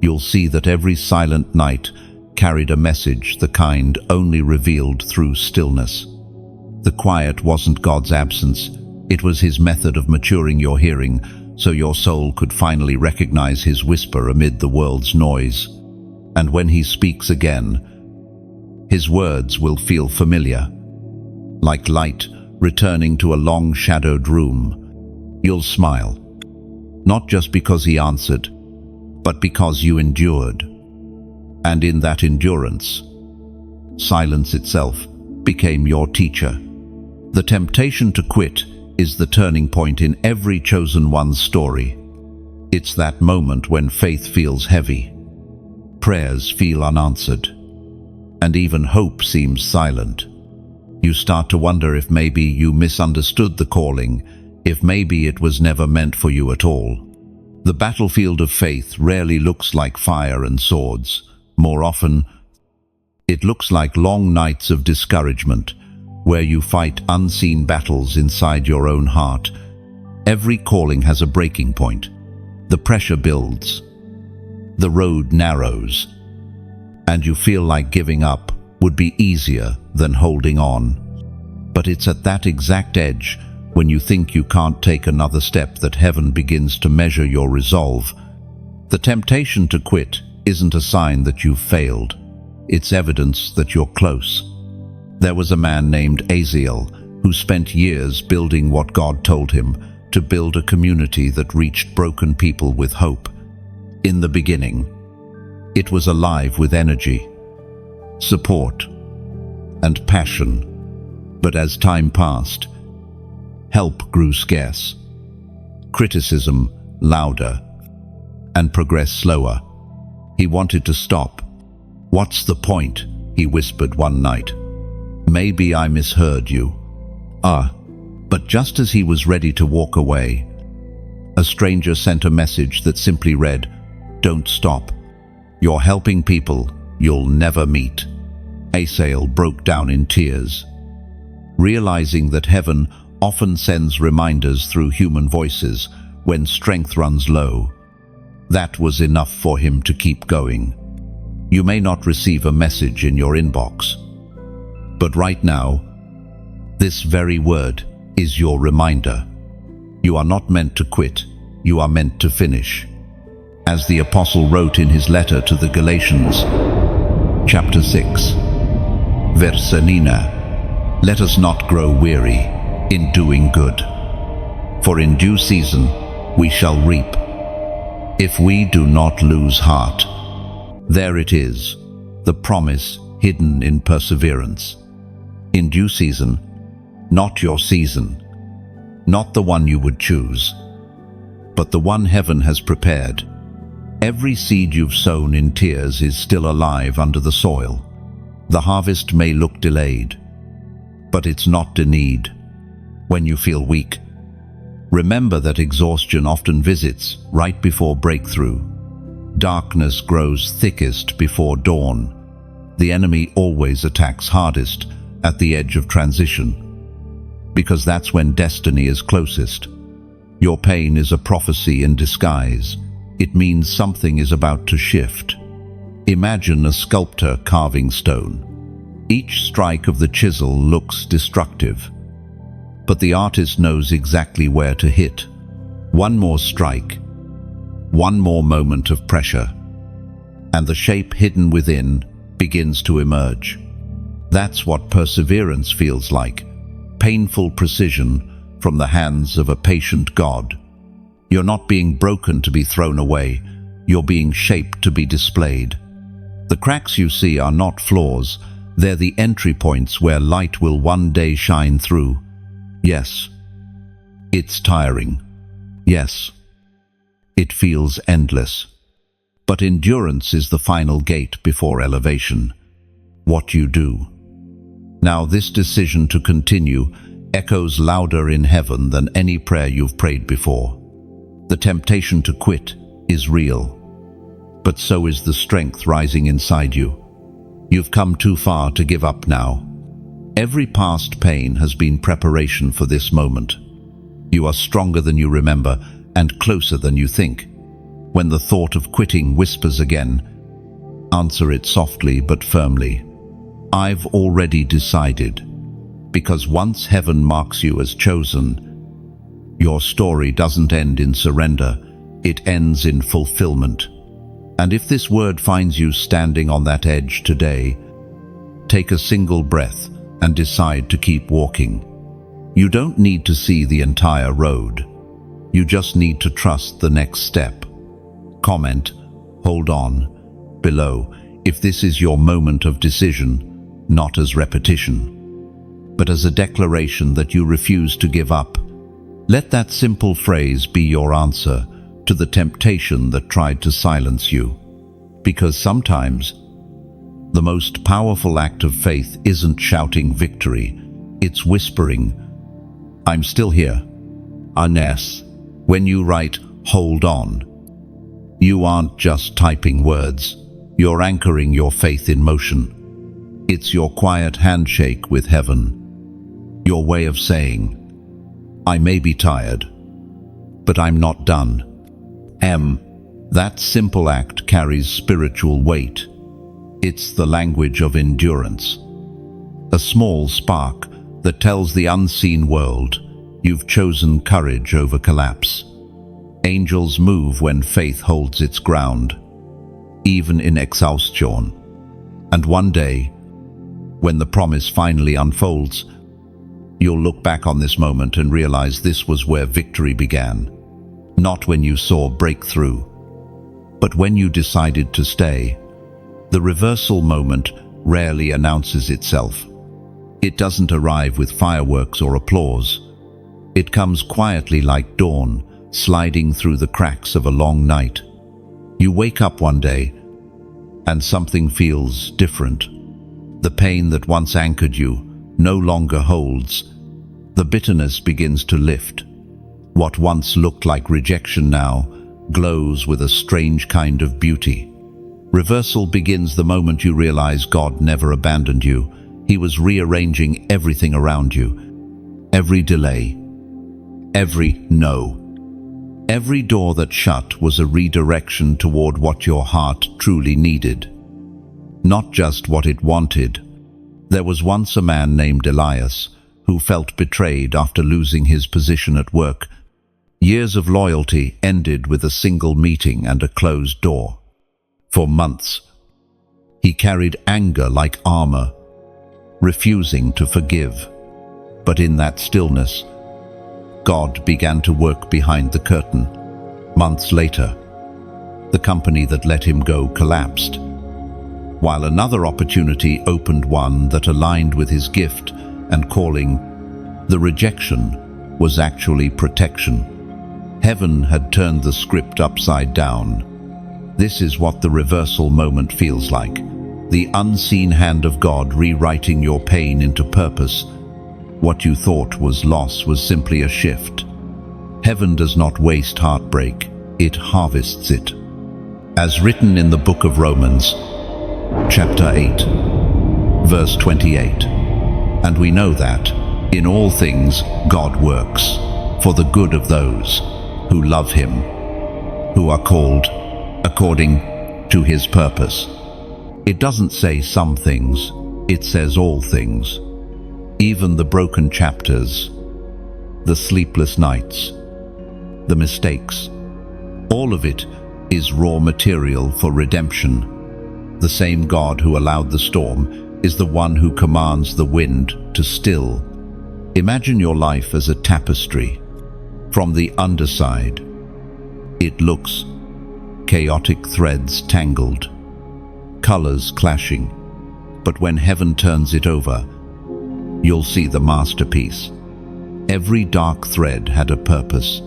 you'll see that every silent night carried a message, the kind only revealed through stillness. The quiet wasn't God's absence, it was his method of maturing your hearing, so your soul could finally recognize his whisper amid the world's noise. And when he speaks again, his words will feel familiar, like light returning to a long-shadowed room. You'll smile, not just because he answered, but because you endured. And in that endurance, silence itself became your teacher. The temptation to quit is the turning point in every chosen one's story. It's that moment when faith feels heavy, prayers feel unanswered, and even hope seems silent. You start to wonder if maybe you misunderstood the calling, if maybe it was never meant for you at all. The battlefield of faith rarely looks like fire and swords. More often, it looks like long nights of discouragement, where you fight unseen battles inside your own heart. Every calling has a breaking point. The pressure builds, the road narrows, and you feel like giving up would be easier than holding on. But it's at that exact edge, when you think you can't take another step, that heaven begins to measure your resolve. The temptation to quit isn't a sign that you've failed. It's evidence that you're close. There was a man named Aziel who spent years building what God told him to build, a community that reached broken people with hope. In the beginning, it was alive with energy, support, and passion. But as time passed, help grew scarce, criticism louder, and progress slower. He wanted to stop. "What's the point?" he whispered one night. "Maybe I misheard you." But just as he was ready to walk away, a stranger sent a message that simply read, "Don't stop. You're helping people you'll never meet." Asael broke down in tears, realizing that heaven often sends reminders through human voices when strength runs low. That was enough for him to keep going. You may not receive a message in your inbox, but right now, this very word is your reminder. You are not meant to quit, you are meant to finish. As the Apostle wrote in his letter to the Galatians, chapter 6, verse 9, "Let us not grow weary in doing good, for in due season we shall reap, if we do not lose heart." There it is, the promise hidden in perseverance. In due season, not your season, not the one you would choose, but the one heaven has prepared. Every seed you've sown in tears is still alive under the soil. The harvest may look delayed, but it's not denied. When you feel weak, remember that exhaustion often visits right before breakthrough. Darkness grows thickest before dawn. The enemy always attacks hardest at the edge of transition, because that's when destiny is closest. Your pain is a prophecy in disguise. It means something is about to shift. Imagine a sculptor carving stone. Each strike of the chisel looks destructive, but the artist knows exactly where to hit. One more strike, one more moment of pressure, and the shape hidden within begins to emerge. That's what perseverance feels like, painful precision from the hands of a patient God. You're not being broken to be thrown away, you're being shaped to be displayed. The cracks you see are not flaws, they're the entry points where light will one day shine through. Yes, it's tiring. Yes, it feels endless. But endurance is the final gate before elevation. What you do. Now this decision to continue echoes louder in heaven than any prayer you've prayed before. The temptation to quit is real, but so is the strength rising inside you. You've come too far to give up now. Every past pain has been preparation for this moment. You are stronger than you remember and closer than you think. When the thought of quitting whispers again, answer it softly but firmly. I've already decided, because once heaven marks you as chosen, your story doesn't end in surrender, it ends in fulfillment. And if this word finds you standing on that edge today, take a single breath and decide to keep walking. You don't need to see the entire road. You just need to trust the next step. Comment, hold on, below if this is your moment of decision, not as repetition, but as a declaration that you refuse to give up. Let that simple phrase be your answer to the temptation that tried to silence you. Because sometimes, the most powerful act of faith isn't shouting victory, it's whispering, "I'm still here." Unless, when you write, "hold on," you aren't just typing words, you're anchoring your faith in motion. It's your quiet handshake with heaven, your way of saying, "I may be tired, but I'm not done." That simple act carries spiritual weight. It's the language of endurance. A small spark that tells the unseen world you've chosen courage over collapse. Angels move when faith holds its ground, even in exhaustion. And one day, when the promise finally unfolds, you'll look back on this moment and realize this was where victory began. Not when you saw breakthrough, but when you decided to stay. The reversal moment rarely announces itself. It doesn't arrive with fireworks or applause. It comes quietly like dawn, sliding through the cracks of a long night. You wake up one day, and something feels different. The pain that once anchored you no longer holds. The bitterness begins to lift. What once looked like rejection now glows with a strange kind of beauty. Reversal begins the moment you realize God never abandoned you. He was rearranging everything around you. Every delay, every no, every door that shut was a redirection toward what your heart truly needed. Not just what it wanted. There was once a man named Elias who felt betrayed after losing his position at work. Years of loyalty ended with a single meeting and a closed door. For months, he carried anger like armor, refusing to forgive. But in that stillness, God began to work behind the curtain. Months later, the company that let him go collapsed, while another opportunity opened, one that aligned with his gift and calling. The rejection was actually protection. Heaven had turned the script upside down. This is what the reversal moment feels like. The unseen hand of God rewriting your pain into purpose. What you thought was loss was simply a shift. Heaven does not waste heartbreak, it harvests it. As written in the book of Romans, chapter 8, verse 28. And we know that, in all things, God works for the good of those who love Him, who are called according to His purpose. It doesn't say some things, it says all things. Even the broken chapters, the sleepless nights, the mistakes, all of it is raw material for redemption. The same God who allowed the storm is the one who commands the wind to still. Imagine your life as a tapestry. From the underside, it looks chaotic, threads tangled, colors clashing. But when heaven turns it over, you'll see the masterpiece. Every dark thread had a purpose.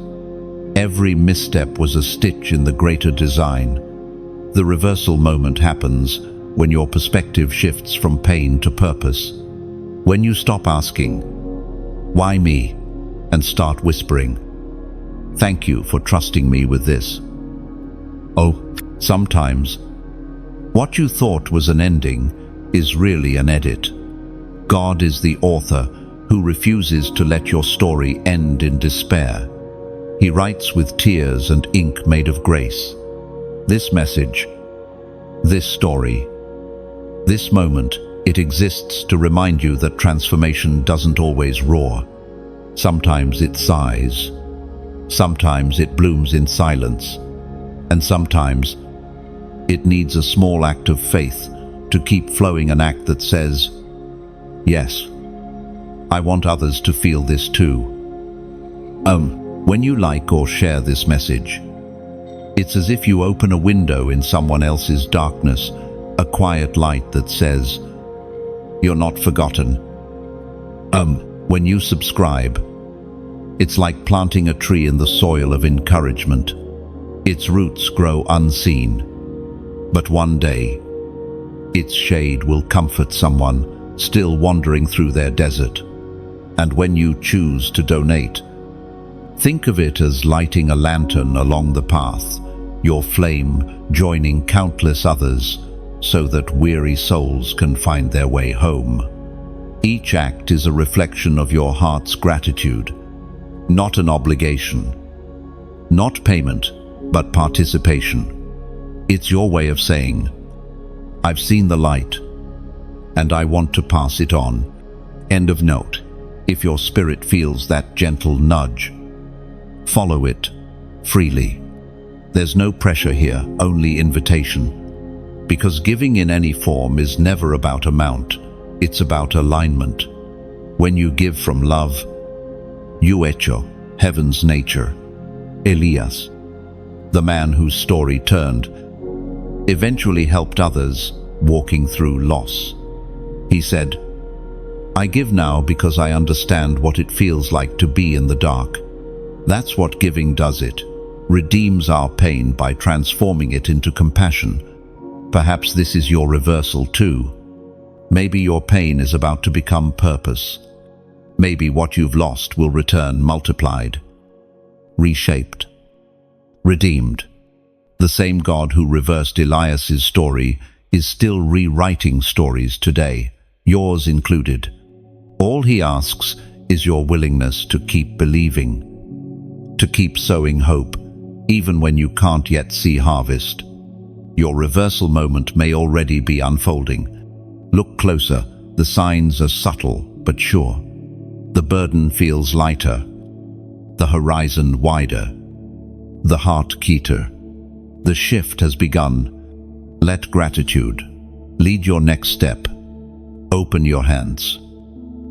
Every misstep was a stitch in the greater design. The reversal moment happens when your perspective shifts from pain to purpose. When you stop asking, "Why me?" and start whispering, "Thank you for trusting me with this." Oh, sometimes, what you thought was an ending is really an edit. God is the author who refuses to let your story end in despair. He writes with tears and ink made of grace. This message, this story, this moment, it exists to remind you that transformation doesn't always roar. Sometimes it sighs. Sometimes it blooms in silence. And sometimes it needs a small act of faith to keep flowing, an act that says, "Yes, I want others to feel this too." When you like or share this message, it's as if you open a window in someone else's darkness, a quiet light that says, "You're not forgotten." When you subscribe, it's like planting a tree in the soil of encouragement. Its roots grow unseen, but one day, its shade will comfort someone still wandering through their desert. And when you choose to donate, think of it as lighting a lantern along the path, your flame joining countless others so that weary souls can find their way home. Each act is a reflection of your heart's gratitude, not an obligation. Not payment, but participation. It's your way of saying, "I've seen the light, and I want to pass it on." End of note. If your spirit feels that gentle nudge, follow it freely. There's no pressure here, only invitation. Because giving in any form is never about amount, it's about alignment. When you give from love, you echo heaven's nature. Elias, the man whose story turned, eventually helped others walking through loss. He said, "I give now because I understand what it feels like to be in the dark." That's what giving does. It redeems our pain by transforming it into compassion. Perhaps this is your reversal too. Maybe your pain is about to become purpose. Maybe what you've lost will return multiplied, reshaped, redeemed. The same God who reversed Elias's story is still rewriting stories today, yours included. All he asks is your willingness to keep believing, to keep sowing hope, even when you can't yet see harvest. Your reversal moment may already be unfolding. Look closer. The signs are subtle but sure. The burden feels lighter, the horizon wider, the heart keener. The shift has begun. Let gratitude lead your next step. Open your hands.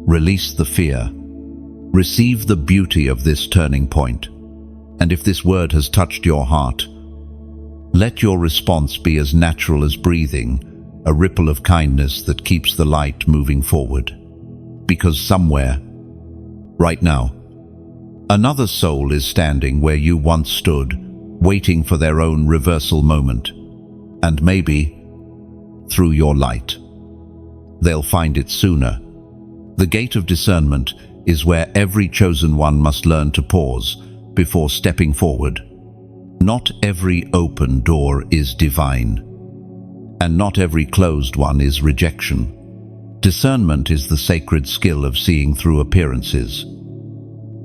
Release the fear. Receive the beauty of this turning point. And if this word has touched your heart, let your response be as natural as breathing, a ripple of kindness that keeps the light moving forward. Because somewhere, right now, another soul is standing where you once stood, waiting for their own reversal moment. And maybe, through your light, they'll find it sooner. The gate of discernment is where every chosen one must learn to pause before stepping forward. Not every open door is divine, and not every closed one is rejection. Discernment is the sacred skill of seeing through appearances,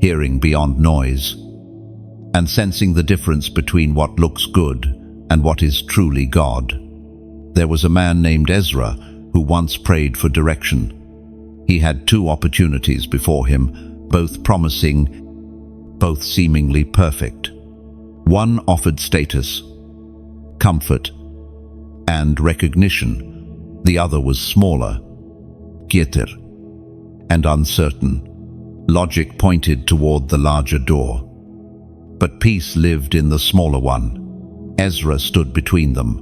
hearing beyond noise, and sensing the difference between what looks good and what is truly God. There was a man named Ezra who once prayed for direction. He had two opportunities before him, both promising, both seemingly perfect. One offered status, comfort, and recognition. The other was smaller, quieter, and uncertain. Logic pointed toward the larger door, but peace lived in the smaller one. Ezra stood between them,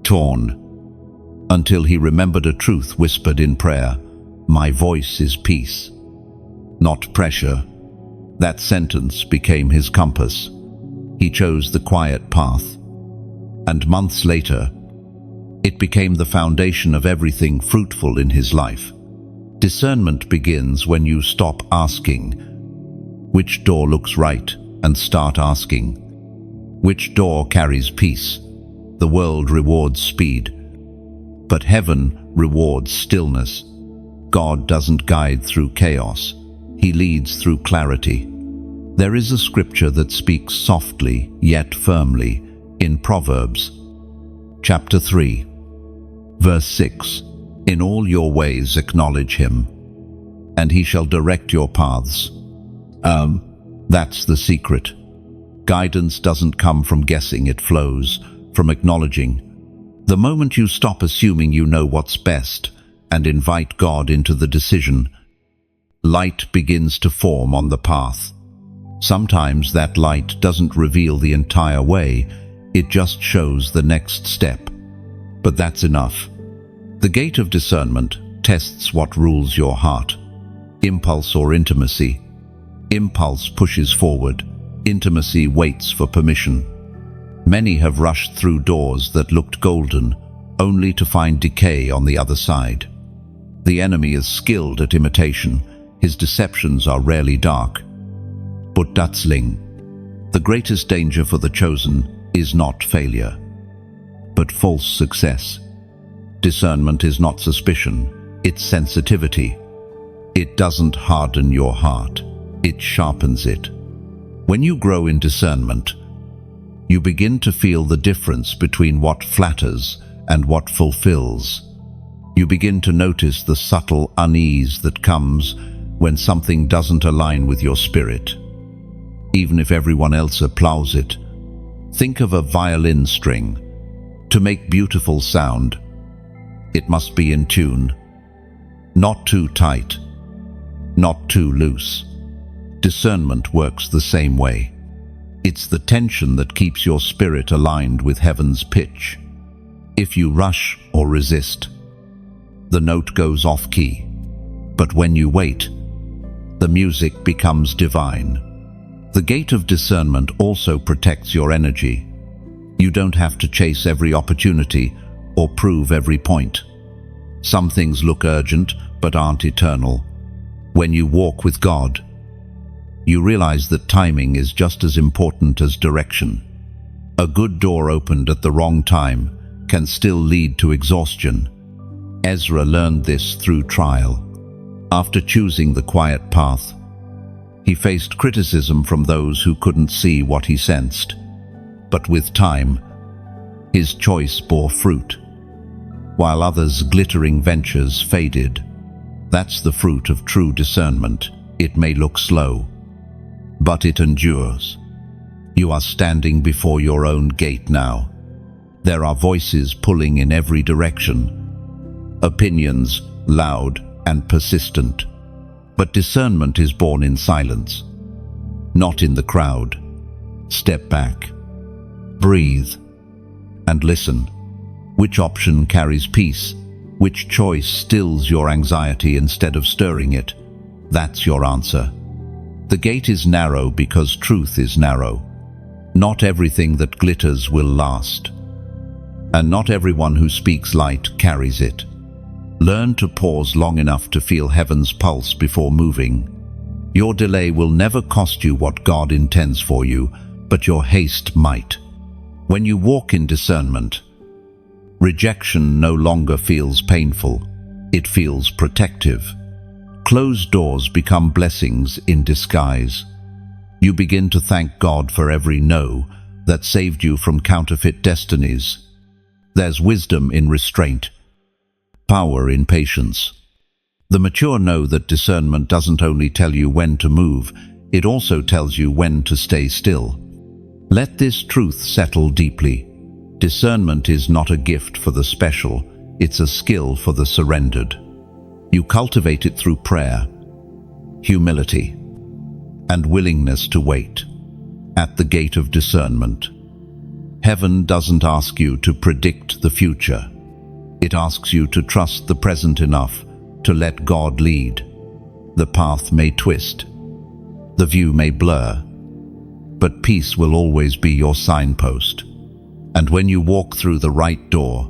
torn, until he remembered a truth whispered in prayer, "My voice is peace, not pressure." That sentence became his compass. He chose the quiet path, and months later, it became the foundation of everything fruitful in his life. Discernment begins when you stop asking, which door looks right, and start asking, which door carries peace? The world rewards speed, but heaven rewards stillness. God doesn't guide through chaos. He leads through clarity. There is a scripture that speaks softly yet firmly in Proverbs, chapter 3, verse 6. "In all your ways acknowledge him, and he shall direct your paths." That's the secret. Guidance doesn't come from guessing, it flows from acknowledging. The moment you stop assuming you know what's best and invite God into the decision, light begins to form on the path. Sometimes that light doesn't reveal the entire way, it just shows the next step. But that's enough. The gate of discernment tests what rules your heart. Impulse or intimacy. Impulse pushes forward. Intimacy waits for permission. Many have rushed through doors that looked golden, only to find decay on the other side. The enemy is skilled at imitation. His deceptions are rarely dark. But Dutzling, the greatest danger for the chosen is not failure, but false success. Discernment is not suspicion, it's sensitivity. It doesn't harden your heart, it sharpens it. When you grow in discernment, you begin to feel the difference between what flatters and what fulfills. You begin to notice the subtle unease that comes when something doesn't align with your spirit. Even if everyone else applauds it, think of a violin string. To make beautiful sound, it must be in tune. Not too tight, not too loose. Discernment works the same way. It's the tension that keeps your spirit aligned with heaven's pitch. If you rush or resist, the note goes off key. But when you wait, the music becomes divine. The gate of discernment also protects your energy. You don't have to chase every opportunity or prove every point. Some things look urgent but aren't eternal. When you walk with God, you realize that timing is just as important as direction. A good door opened at the wrong time can still lead to exhaustion. Ezra learned this through trial. After choosing the quiet path, he faced criticism from those who couldn't see what he sensed. But with time, his choice bore fruit, while others' glittering ventures faded. That's the fruit of true discernment. It may look slow, but it endures. You are standing before your own gate now. There are voices pulling in every direction, opinions loud and persistent. But discernment is born in silence, not in the crowd. Step back, breathe, and listen. Which option carries peace? Which choice stills your anxiety instead of stirring it? That's your answer. The gate is narrow because truth is narrow. Not everything that glitters will last, and not everyone who speaks light carries it. Learn to pause long enough to feel heaven's pulse before moving. Your delay will never cost you what God intends for you, but your haste might. When you walk in discernment, rejection no longer feels painful, it feels protective. Closed doors become blessings in disguise. You begin to thank God for every no that saved you from counterfeit destinies. There's wisdom in restraint, power in patience. The mature know that discernment doesn't only tell you when to move, it also tells you when to stay still. Let this truth settle deeply. Discernment is not a gift for the special, it's a skill for the surrendered. You cultivate it through prayer, humility, and willingness to wait. At the gate of discernment, heaven doesn't ask you to predict the future. It asks you to trust the present enough to let God lead. The path may twist, the view may blur, but peace will always be your signpost. And when you walk through the right door,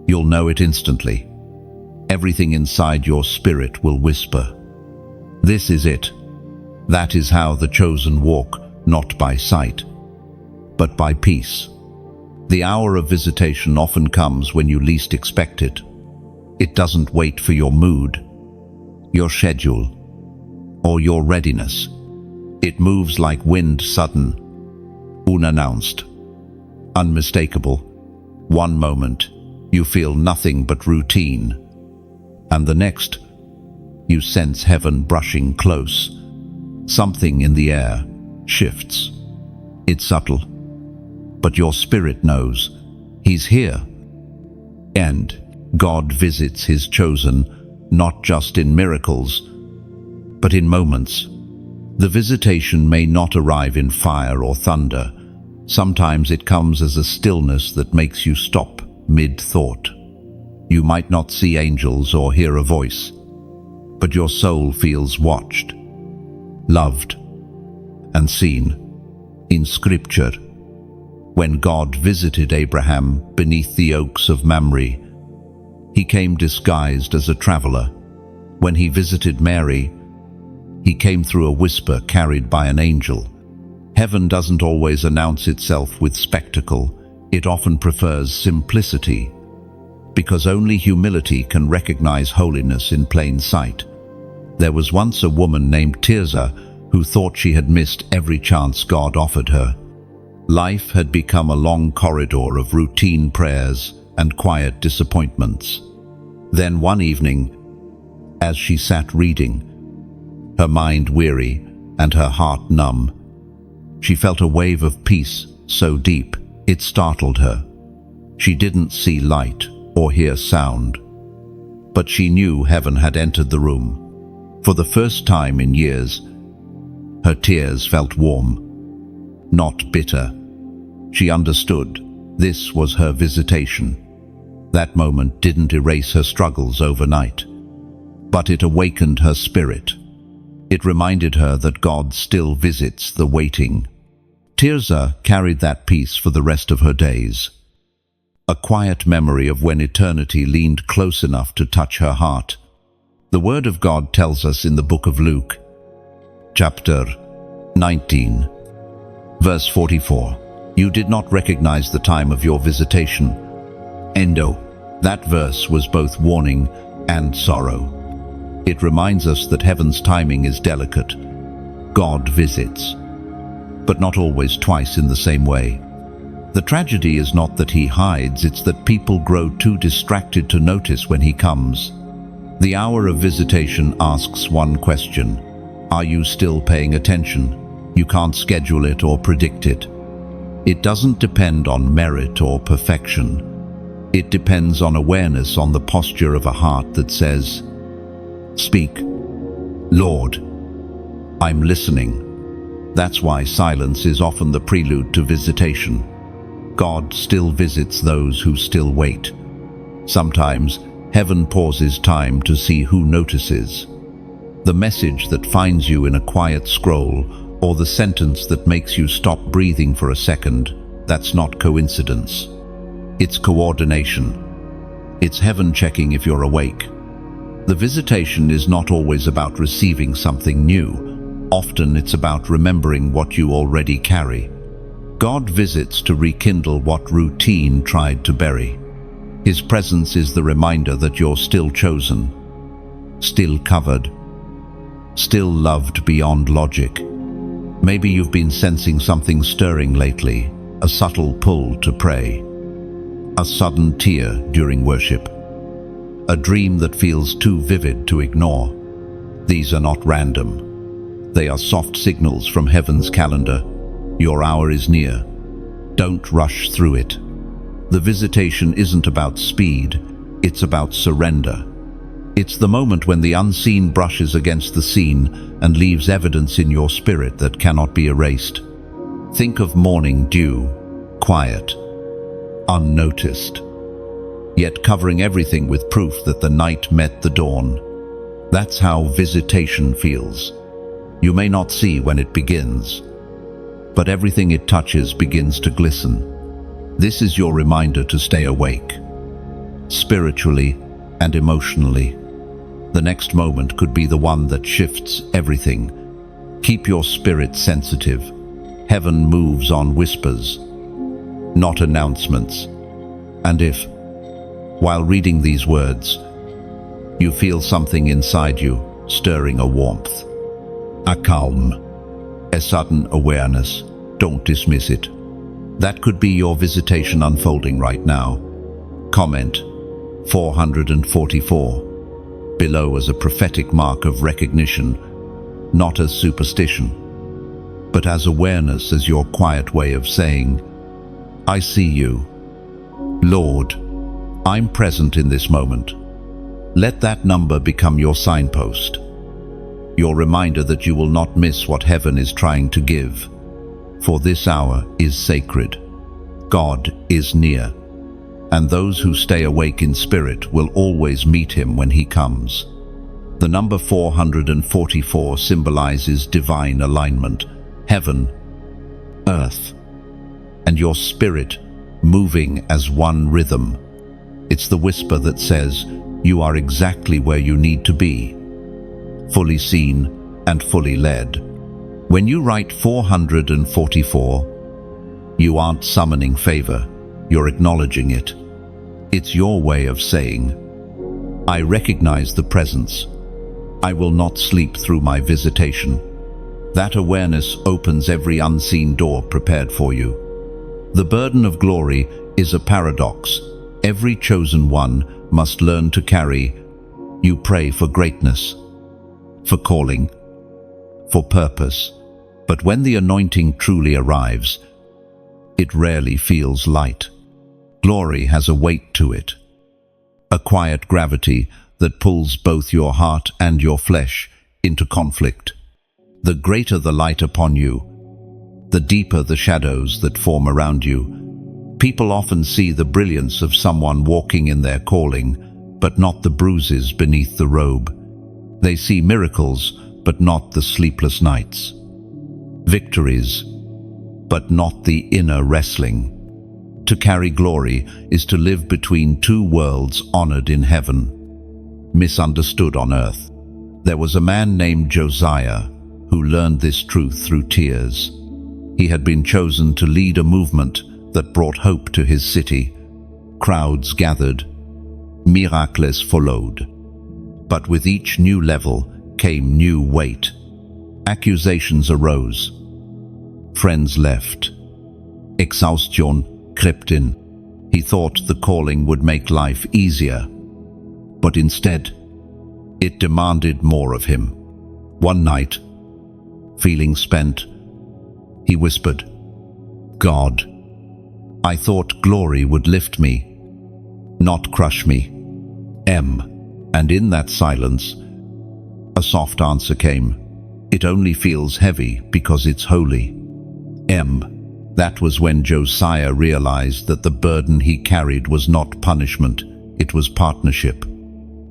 you'll know it instantly. Everything inside your spirit will whisper, "This is it." That is how the chosen walk, not by sight, but by peace. The hour of visitation often comes when you least expect it. It doesn't wait for your mood, your schedule, or your readiness. It moves like wind, sudden, unannounced, unmistakable. One moment, you feel nothing but routine, and the next, you sense heaven brushing close. Something in the air shifts. It's subtle, but your spirit knows He's here. And God visits His chosen not just in miracles, but in moments, The visitation may not arrive in fire or thunder. Sometimes it comes as a stillness that makes you stop mid-thought. You might not see angels or hear a voice, but your soul feels watched, loved, and seen. In Scripture, when God visited Abraham beneath the oaks of Mamre, he came disguised as a traveler. When he visited Mary, he came through a whisper carried by an angel. Heaven doesn't always announce itself with spectacle. It often prefers simplicity, because only humility can recognize holiness in plain sight. There was once a woman named Tirzah who thought she had missed every chance God offered her. Life had become a long corridor of routine prayers and quiet disappointments. Then one evening, as she sat reading, her mind weary and her heart numb, she felt a wave of peace so deep it startled her. She didn't see light or hear sound, but she knew heaven had entered the room. For the first time in years, her tears felt warm, not bitter. She understood this was her visitation. That moment didn't erase her struggles overnight, but it awakened her spirit. It reminded her that God still visits the waiting. Tirzah carried that peace for the rest of her days, a quiet memory of when eternity leaned close enough to touch her heart. The Word of God tells us in the book of Luke, chapter 19, verse 44, "You did not recognize the time of your visitation." Endo. That verse was both warning and sorrow. It reminds us that heaven's timing is delicate. God visits, but not always twice in the same way. The tragedy is not that he hides, it's that people grow too distracted to notice when he comes. The hour of visitation asks one question: are you still paying attention? You can't schedule it or predict it. It doesn't depend on merit or perfection. It depends on awareness, on the posture of a heart that says, "Speak, Lord, I'm listening." That's why silence is often the prelude to visitation. God still visits those who still wait. Sometimes heaven pauses time to see who notices. The message that finds you in a quiet scroll, or the sentence that makes you stop breathing for a second, that's not coincidence. It's coordination. It's heaven checking if you're awake. The visitation is not always about receiving something new. Often it's about remembering what you already carry. God visits to rekindle what routine tried to bury. His presence is the reminder that you're still chosen, still covered, still loved beyond logic. Maybe you've been sensing something stirring lately, a subtle pull to pray, a sudden tear during worship, a dream that feels too vivid to ignore. These are not random. They are soft signals from heaven's calendar. Your hour is near. Don't rush through it. The visitation isn't about speed, it's about surrender. It's the moment when the unseen brushes against the seen and leaves evidence in your spirit that cannot be erased. Think of morning dew, quiet, unnoticed, yet covering everything with proof that the night met the dawn. That's how visitation feels. You may not see when it begins, but everything it touches begins to glisten. This is your reminder to stay awake, spiritually and emotionally. The next moment could be the one that shifts everything. Keep your spirit sensitive. Heaven moves on whispers, not announcements. And if, while reading these words, you feel something inside you stirring a warmth, a calm, a sudden awareness, don't dismiss it. That could be your visitation unfolding right now. Comment 444 below as a prophetic mark of recognition, not as superstition, but as awareness, as your quiet way of saying, "I see you. Lord, I'm present in this moment." Let that number become your signpost. your reminder that you will not miss what heaven is trying to give. For this hour is sacred. God is near, and those who stay awake in spirit will always meet him when he comes. The number 444 symbolizes divine alignment, heaven, earth, and your spirit moving as one rhythm. It's the whisper that says, you are exactly where you need to be, fully seen and fully led. When you write 444, you aren't summoning favor, you're acknowledging it. It's your way of saying, I recognize the presence. I will not sleep through my visitation. That awareness opens every unseen door prepared for you. The burden of glory is a paradox. Every chosen one must learn to carry. You pray for greatness, for calling, for purpose. But when the anointing truly arrives, it rarely feels light. Glory has a weight to it, a quiet gravity that pulls both your heart and your flesh into conflict. The greater the light upon you, the deeper the shadows that form around you. People often see the brilliance of someone walking in their calling, but not the bruises beneath the robe. They see miracles, but not the sleepless nights. Victories, but not the inner wrestling. To carry glory is to live between two worlds honored in heaven, misunderstood on earth. There was a man named Josiah who learned this truth through tears. He had been chosen to lead a movement that brought hope to his city. Crowds gathered, miracles followed. But with each new level came new weight. Accusations arose. Friends left. Exhaustion crept in. He thought the calling would make life easier, but instead, it demanded more of him. One night, feeling spent, he whispered, God, I thought glory would lift me, not crush me. And in that silence, a soft answer came. It only feels heavy because it's holy. That was when Josiah realized that the burden he carried was not punishment, it was partnership.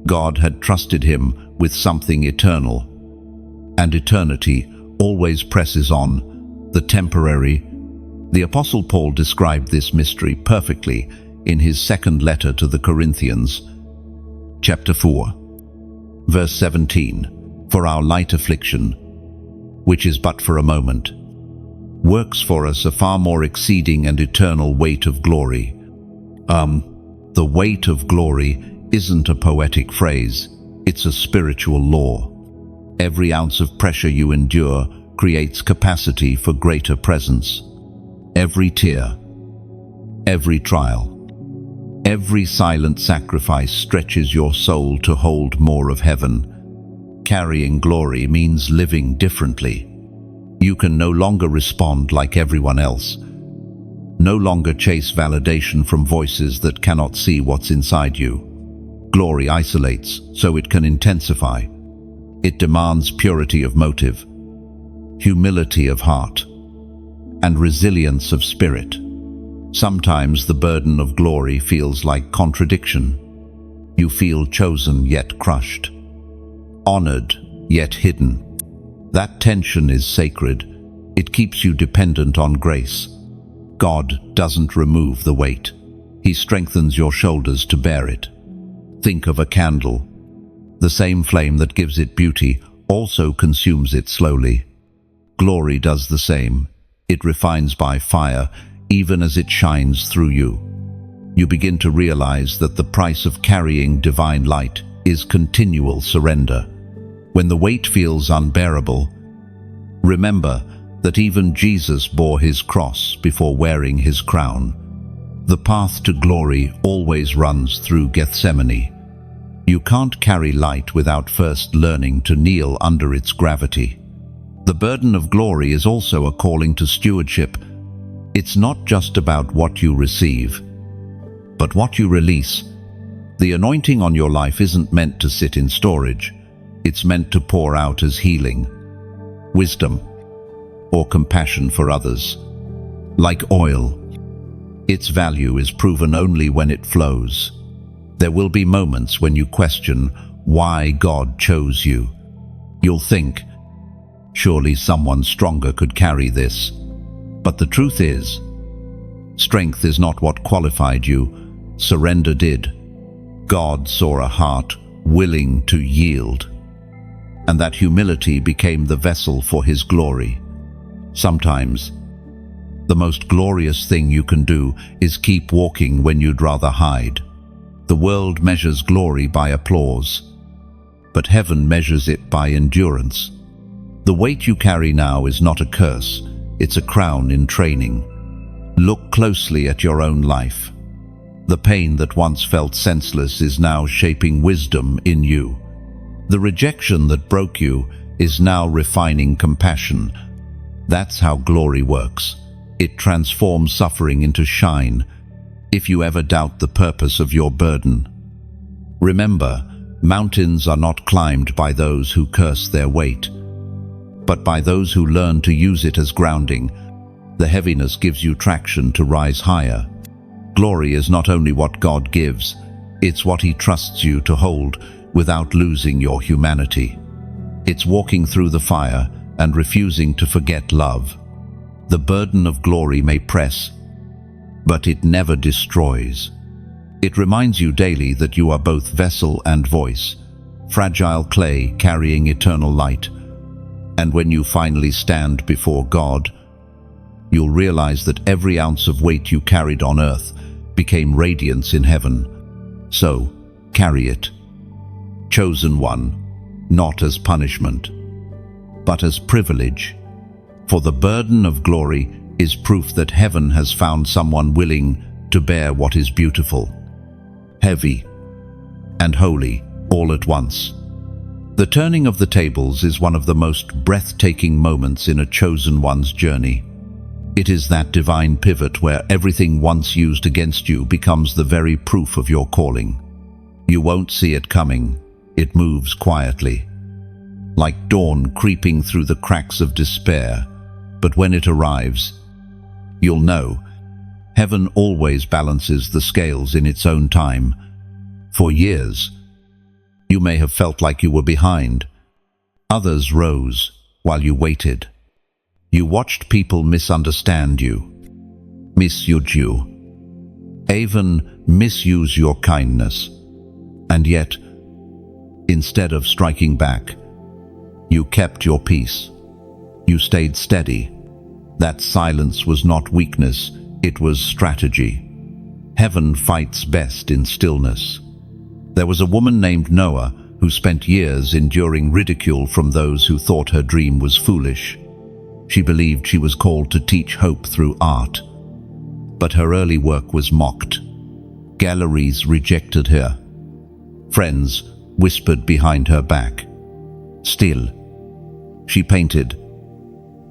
God had trusted him with something eternal, and eternity always presses on the temporary. The Apostle Paul described this mystery perfectly in his second letter to the Corinthians, chapter 4, verse 17. For our light affliction, which is but for a moment, works for us a far more exceeding and eternal weight of glory. The weight of glory isn't a poetic phrase, it's a spiritual law. Every ounce of pressure you endure creates capacity for greater presence. Every tear, every trial, every silent sacrifice stretches your soul to hold more of heaven. Carrying glory means living differently. You can no longer respond like everyone else. No longer chase validation from voices that cannot see what's inside you. Glory isolates, so it can intensify. It demands purity of motive, humility of heart, and resilience of spirit. Sometimes the burden of glory feels like contradiction. You feel chosen yet crushed, honored yet hidden. That tension is sacred. It keeps you dependent on grace. God doesn't remove the weight. He strengthens your shoulders to bear it. Think of a candle. The same flame that gives it beauty also consumes it slowly. Glory does the same. It refines by fire, even as it shines through you. You begin to realize that the price of carrying divine light is continual surrender. When the weight feels unbearable, remember that even Jesus bore his cross before wearing his crown. The path to glory always runs through Gethsemane. You can't carry light without first learning to kneel under its gravity. The burden of glory is also a calling to stewardship. It's not just about what you receive, but what you release. The anointing on your life isn't meant to sit in storage. It's meant to pour out as healing, wisdom, or compassion for others. Like oil, its value is proven only when it flows. There will be moments when you question why God chose you. You'll think, surely someone stronger could carry this. But the truth is, strength is not what qualified you, surrender did. God saw a heart willing to yield, and that humility became the vessel for His glory. Sometimes, the most glorious thing you can do is keep walking when you'd rather hide. The world measures glory by applause, but heaven measures it by endurance. The weight you carry now is not a curse, it's a crown in training. Look closely at your own life. The pain that once felt senseless is now shaping wisdom in you. The rejection that broke you is now refining compassion. That's how glory works. It transforms suffering into shine. If you ever doubt the purpose of your burden, remember, mountains are not climbed by those who curse their weight, but by those who learn to use it as grounding. The heaviness gives you traction to rise higher. Glory is not only what God gives, it's what He trusts you to hold without losing your humanity. It's walking through the fire and refusing to forget love. The burden of glory may press, but it never destroys. It reminds you daily that you are both vessel and voice, fragile clay carrying eternal light. And when you finally stand before God, you'll realize that every ounce of weight you carried on earth became radiance in heaven. So, carry it. Chosen one, not as punishment, but as privilege. For the burden of glory is proof that heaven has found someone willing to bear what is beautiful, heavy, and holy all at once. The turning of the tables is one of the most breathtaking moments in a chosen one's journey. It is that divine pivot where everything once used against you becomes the very proof of your calling. You won't see it coming. It moves quietly, like dawn creeping through the cracks of despair. But when it arrives, you'll know. Heaven always balances the scales in its own time. For years, you may have felt like you were behind. Others rose while you waited. You watched people misunderstand you, misjudge you, even misuse your kindness. And yet, instead of striking back, you kept your peace. You stayed steady. That silence was not weakness, it was strategy. Heaven fights best in stillness. There was a woman named Noah who spent years enduring ridicule from those who thought her dream was foolish. She believed she was called to teach hope through art. But her early work was mocked. Galleries rejected her. Friends whispered behind her back. Still, she painted,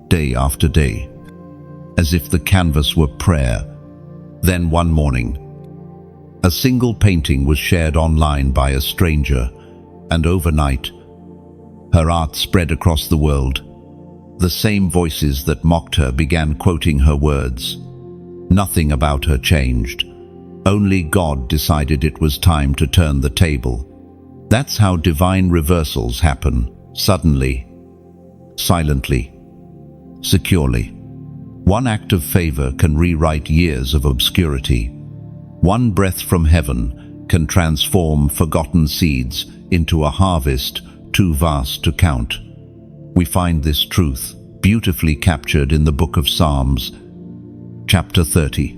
day after day, as if the canvas were prayer. Then one morning, a single painting was shared online by a stranger, and overnight, her art spread across the world. The same voices that mocked her began quoting her words. Nothing about her changed. Only God decided it was time to turn the table. That's how divine reversals happen, suddenly, silently, securely. One act of favor can rewrite years of obscurity. One breath from heaven can transform forgotten seeds into a harvest too vast to count. We find this truth beautifully captured in the book of Psalms, chapter 30.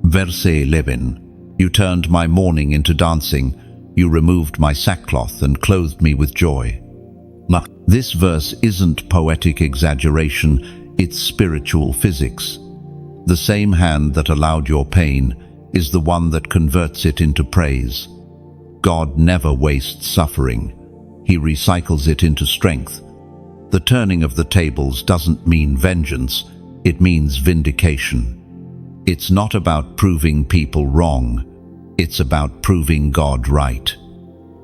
Verse 11, You turned my mourning into dancing, you removed my sackcloth and clothed me with joy. Now, this verse isn't poetic exaggeration, it's spiritual physics. The same hand that allowed your pain is the one that converts it into praise. God never wastes suffering. He recycles it into strength. The turning of the tables doesn't mean vengeance, it means vindication. It's not about proving people wrong, it's about proving God right.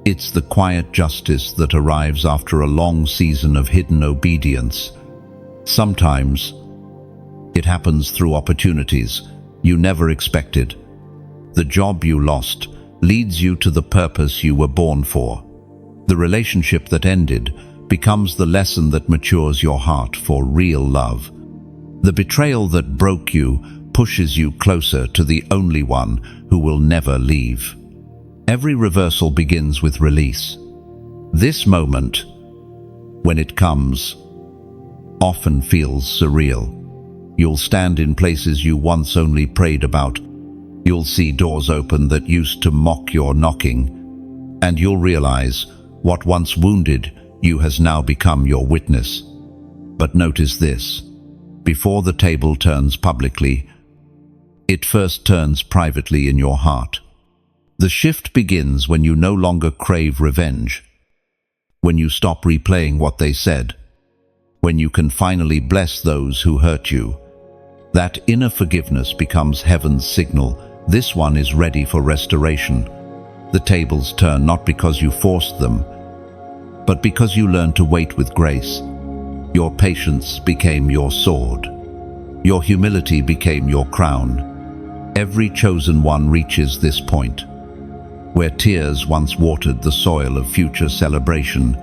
It's the quiet justice that arrives after a long season of hidden obedience. Sometimes it happens through opportunities you never expected. The job you lost leads you to the purpose you were born for. The relationship that ended becomes the lesson that matures your heart for real love. The betrayal that broke you pushes you closer to the only one who will never leave. Every reversal begins with release. This moment, when it comes, often feels surreal. You'll stand in places you once only prayed about. You'll see doors open that used to mock your knocking, and you'll realize what once wounded you has now become your witness. But notice this: before the table turns publicly, it first turns privately in your heart. The shift begins when you no longer crave revenge, when you stop replaying what they said, when you can finally bless those who hurt you. That inner forgiveness becomes heaven's signal. This one is ready for restoration. The tables turn not because you forced them, but because you learned to wait with grace. Your patience became your sword. Your humility became your crown. Every chosen one reaches this point, where tears once watered the soil of future celebration.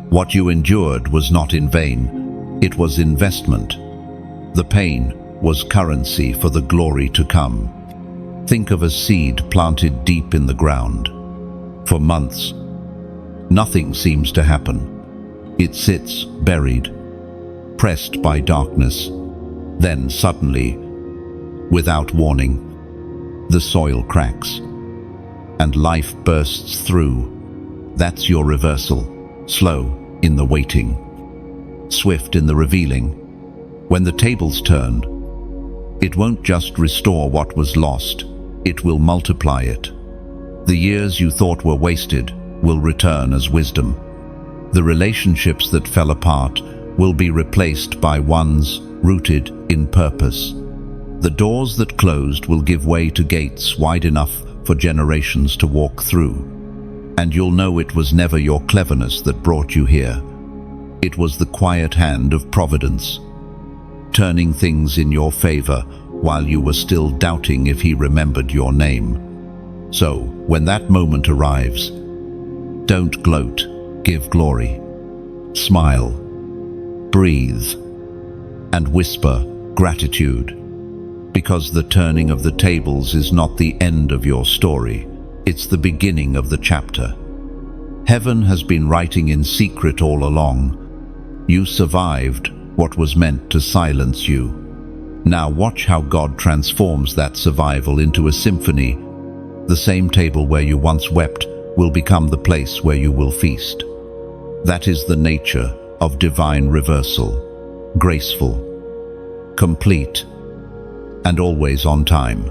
What you endured was not in vain. It was investment. The pain was currency for the glory to come. Think of a seed planted deep in the ground. For months, nothing seems to happen. It sits buried, pressed by darkness. Then suddenly, without warning, the soil cracks, and life bursts through. That's your reversal. Slow in the waiting, swift in the revealing. When the tables turn, it won't just restore what was lost, it will multiply it. The years you thought were wasted will return as wisdom. The relationships that fell apart will be replaced by ones rooted in purpose. The doors that closed will give way to gates wide enough for generations to walk through. And you'll know it was never your cleverness that brought you here. It was the quiet hand of providence, turning things in your favor while you were still doubting if he remembered your name. So, when that moment arrives, don't gloat, give glory. Smile, breathe, and whisper gratitude. Because the turning of the tables is not the end of your story, it's the beginning of the chapter. Heaven has been writing in secret all along. You survived what was meant to silence you. Now watch how God transforms that survival into a symphony. The same table where you once wept will become the place where you will feast. That is the nature of divine reversal. Graceful, complete, and always on time.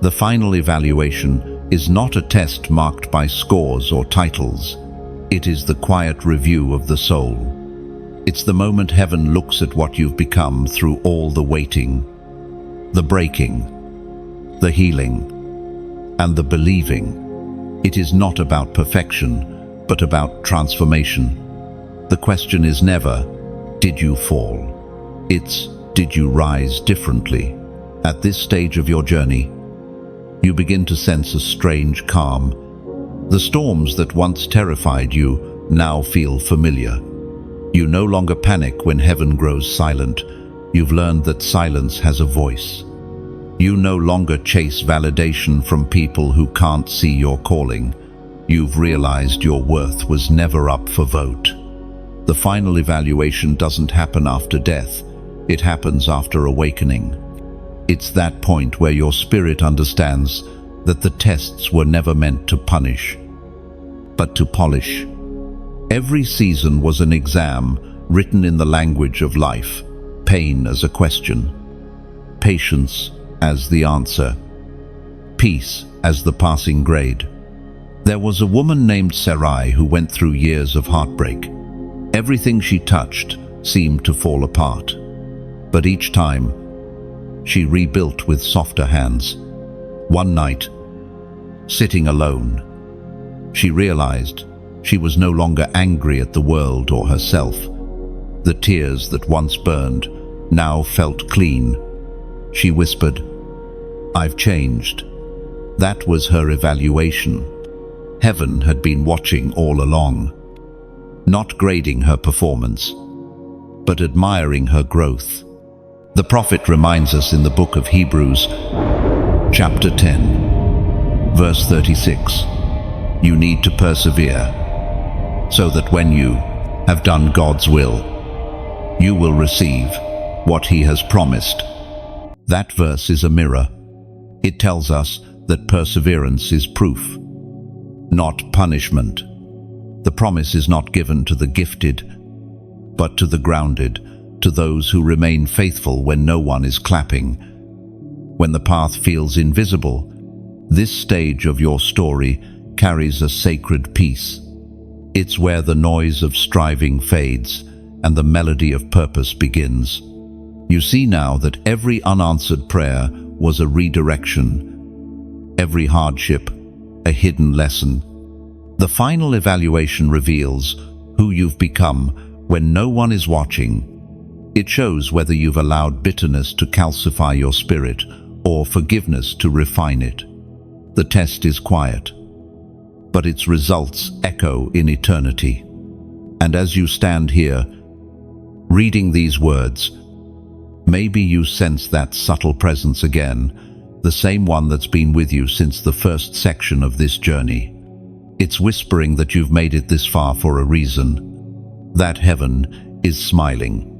The final evaluation is not a test marked by scores or titles. It is the quiet review of the soul. It's the moment heaven looks at what you've become through all the waiting, the breaking, the healing, and the believing. It is not about perfection, but about transformation. The question is never, did you fall? It's, did you rise differently? At this stage of your journey, you begin to sense a strange calm. The storms that once terrified you now feel familiar. You no longer panic when heaven grows silent. You've learned that silence has a voice. You no longer chase validation from people who can't see your calling. You've realized your worth was never up for vote. The final evaluation doesn't happen after death. It happens after awakening. It's that point where your spirit understands that the tests were never meant to punish, but to polish. Every season was an exam written in the language of life, pain as a question, patience as the answer, peace as the passing grade. There was a woman named Sarai who went through years of heartbreak. Everything she touched seemed to fall apart. But each time, she rebuilt with softer hands. One night, sitting alone, She realized she was no longer angry at the world or herself. The tears that once burned now felt clean. She whispered, "I've changed." That was her evaluation. Heaven had been watching all along, not grading her performance, but admiring her growth. The prophet reminds us in the book of Hebrews, chapter 10, verse 36, you need to persevere, so that when you have done God's will, you will receive what He has promised. That verse is a mirror. It tells us that perseverance is proof, not punishment. The promise is not given to the gifted, but to the grounded, to those who remain faithful when no one is clapping. When the path feels invisible, this stage of your story carries a sacred peace. It's where the noise of striving fades and the melody of purpose begins. You see now that every unanswered prayer was a redirection, every hardship a hidden lesson. The final evaluation reveals who you've become when no one is watching. It shows whether you've allowed bitterness to calcify your spirit or forgiveness to refine it. The test is quiet, but its results echo in eternity. And as you stand here, reading these words, maybe you sense that subtle presence again, the same one that's been with you since the first section of this journey. It's whispering that you've made it this far for a reason, that heaven is smiling,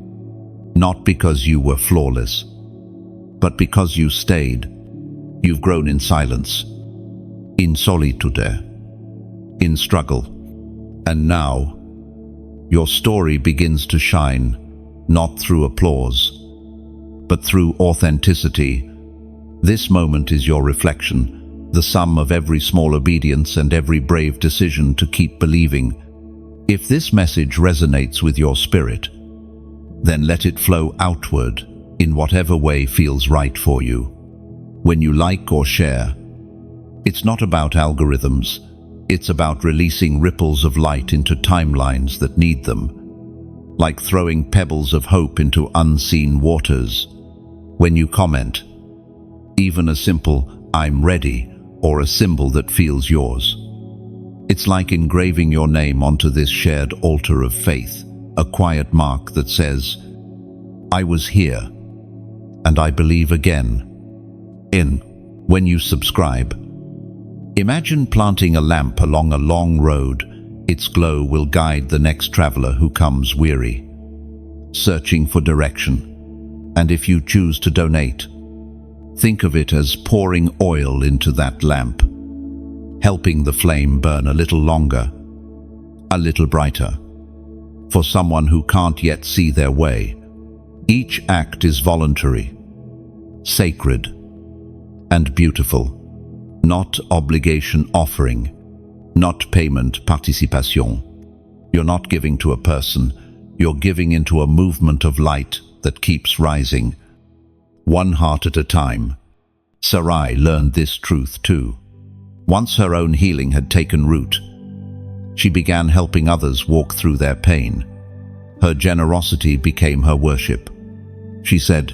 not because you were flawless, but because you stayed. You've grown in silence, in solitude, in struggle, and now your story begins to shine, not through applause, but through authenticity. This moment is your reflection, the sum of every small obedience and every brave decision to keep believing. If this message resonates with your spirit, then let it flow outward in whatever way feels right for you. When you like or share, it's not about algorithms, it's about releasing ripples of light into timelines that need them, like throwing pebbles of hope into unseen waters. When you comment, even a simple "I'm ready" or a symbol that feels yours, it's like engraving your name onto this shared altar of faith, a quiet mark that says, "I was here, and I believe again." When you subscribe, imagine planting a lamp along a long road. Its glow will guide the next traveler who comes weary, searching for direction. And if you choose to donate, think of it as pouring oil into that lamp, helping the flame burn a little longer, a little brighter, for someone who can't yet see their way. Each act is voluntary, sacred, and beautiful. Not obligation offering, not payment participation. You're not giving to a person, you're giving into a movement of light that keeps rising, one heart at a time. Sarai learned this truth too. Once her own healing had taken root, she began helping others walk through their pain. Her generosity became her worship. She said,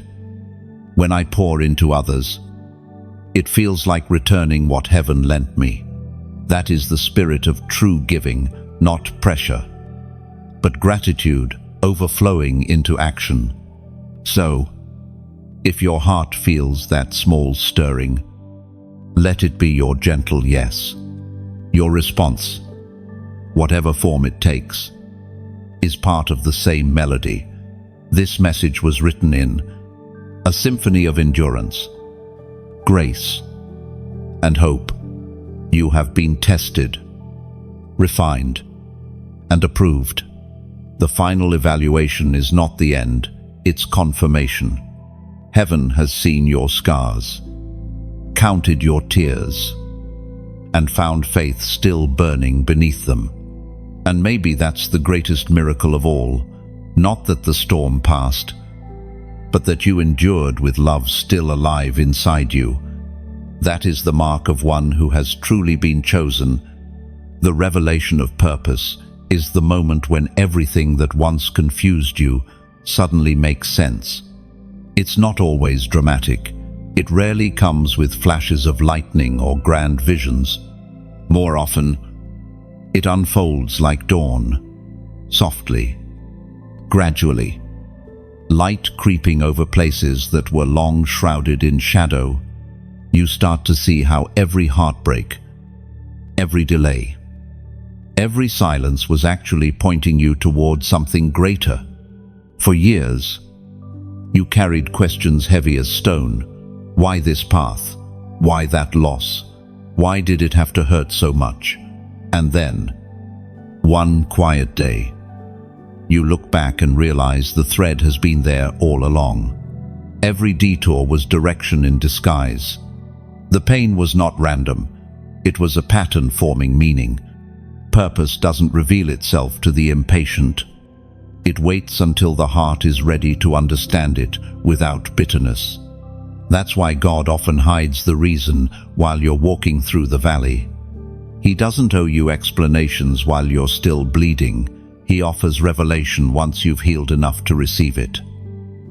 "When I pour into others, it feels like returning what heaven lent me." That is the spirit of true giving, not pressure, but gratitude overflowing into action. So, if your heart feels that small stirring, let it be your gentle yes. Your response, whatever form it takes, is part of the same melody. This message was written in a symphony of endurance, grace, and hope. You have been tested, refined, and approved. The final evaluation is not the end, it's confirmation. Heaven has seen your scars, counted your tears, and found faith still burning beneath them. And maybe that's the greatest miracle of all, not that the storm passed, but that you endured with love still alive inside you. That is the mark of one who has truly been chosen. The revelation of purpose is the moment when everything that once confused you suddenly makes sense. It's not always dramatic. It rarely comes with flashes of lightning or grand visions. More often, it unfolds like dawn, softly, gradually. Light creeping over places that were long shrouded in shadow, you start to see how every heartbreak, every delay, every silence was actually pointing you toward something greater. For years, you carried questions heavy as stone. Why this path? Why that loss? Why did it have to hurt so much? And then, one quiet day, you look back and realize the thread has been there all along. Every detour was direction in disguise. The pain was not random. It was a pattern forming meaning. Purpose doesn't reveal itself to the impatient. It waits until the heart is ready to understand it without bitterness. That's why God often hides the reason while you're walking through the valley. He doesn't owe you explanations while you're still bleeding. He offers revelation once you've healed enough to receive it.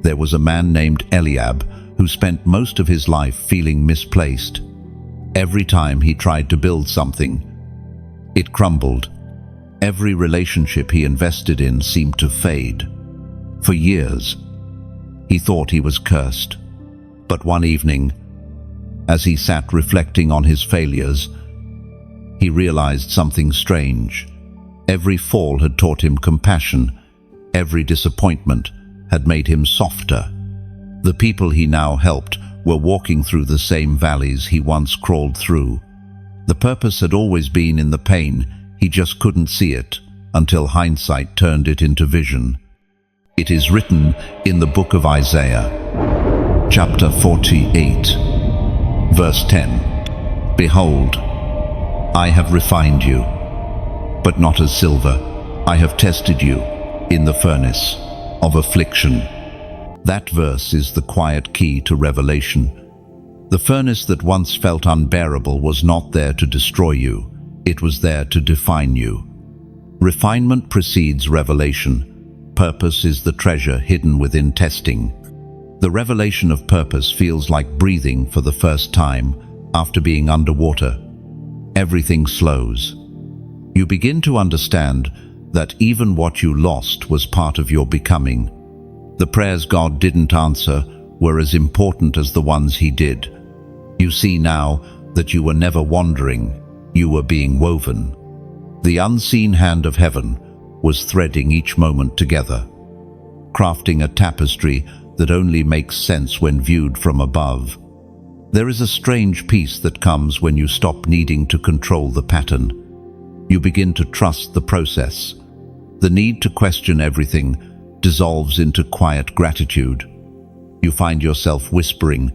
There was a man named Eliab who spent most of his life feeling misplaced. Every time he tried to build something, it crumbled. Every relationship he invested in seemed to fade. For years, he thought he was cursed. But one evening, as he sat reflecting on his failures, he realized something strange. Every fall had taught him compassion. Every disappointment had made him softer. The people he now helped were walking through the same valleys he once crawled through. The purpose had always been in the pain. He just couldn't see it until hindsight turned it into vision. It is written in the book of Isaiah, chapter 48, verse 10. Behold, I have refined you, but not as silver. I have tested you in the furnace of affliction. That verse is the quiet key to revelation. The furnace that once felt unbearable was not there to destroy you. It was there to define you. Refinement precedes revelation. Purpose is the treasure hidden within testing. The revelation of purpose feels like breathing for the first time after being underwater. Everything slows. You begin to understand that even what you lost was part of your becoming. The prayers God didn't answer were as important as the ones He did. You see now that you were never wandering, you were being woven. The unseen hand of heaven was threading each moment together, crafting a tapestry that only makes sense when viewed from above. There is a strange peace that comes when you stop needing to control the pattern. You begin to trust the process. The need to question everything dissolves into quiet gratitude. You find yourself whispering,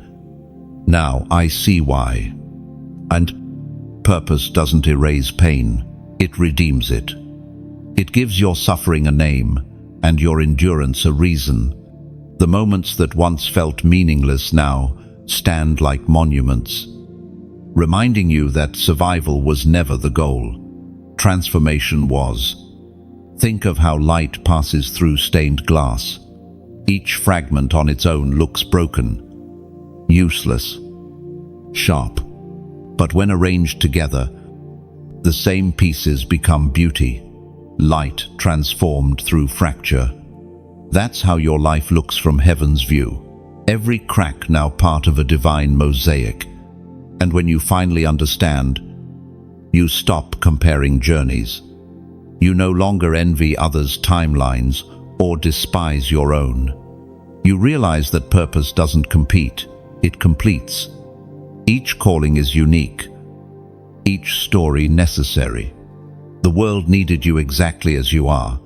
"Now I see why." And purpose doesn't erase pain, it redeems it. It gives your suffering a name and your endurance a reason. The moments that once felt meaningless now stand like monuments, reminding you that survival was never the goal. Transformation was. Think of how light passes through stained glass. Each fragment on its own looks broken, useless, sharp. But when arranged together, the same pieces become beauty, light transformed through fracture. That's how your life looks from heaven's view. Every crack now part of a divine mosaic. And when you finally understand, you stop comparing journeys. You no longer envy others' timelines or despise your own. You realize that purpose doesn't compete, it completes. Each calling is unique, each story necessary. The world needed you exactly as you are,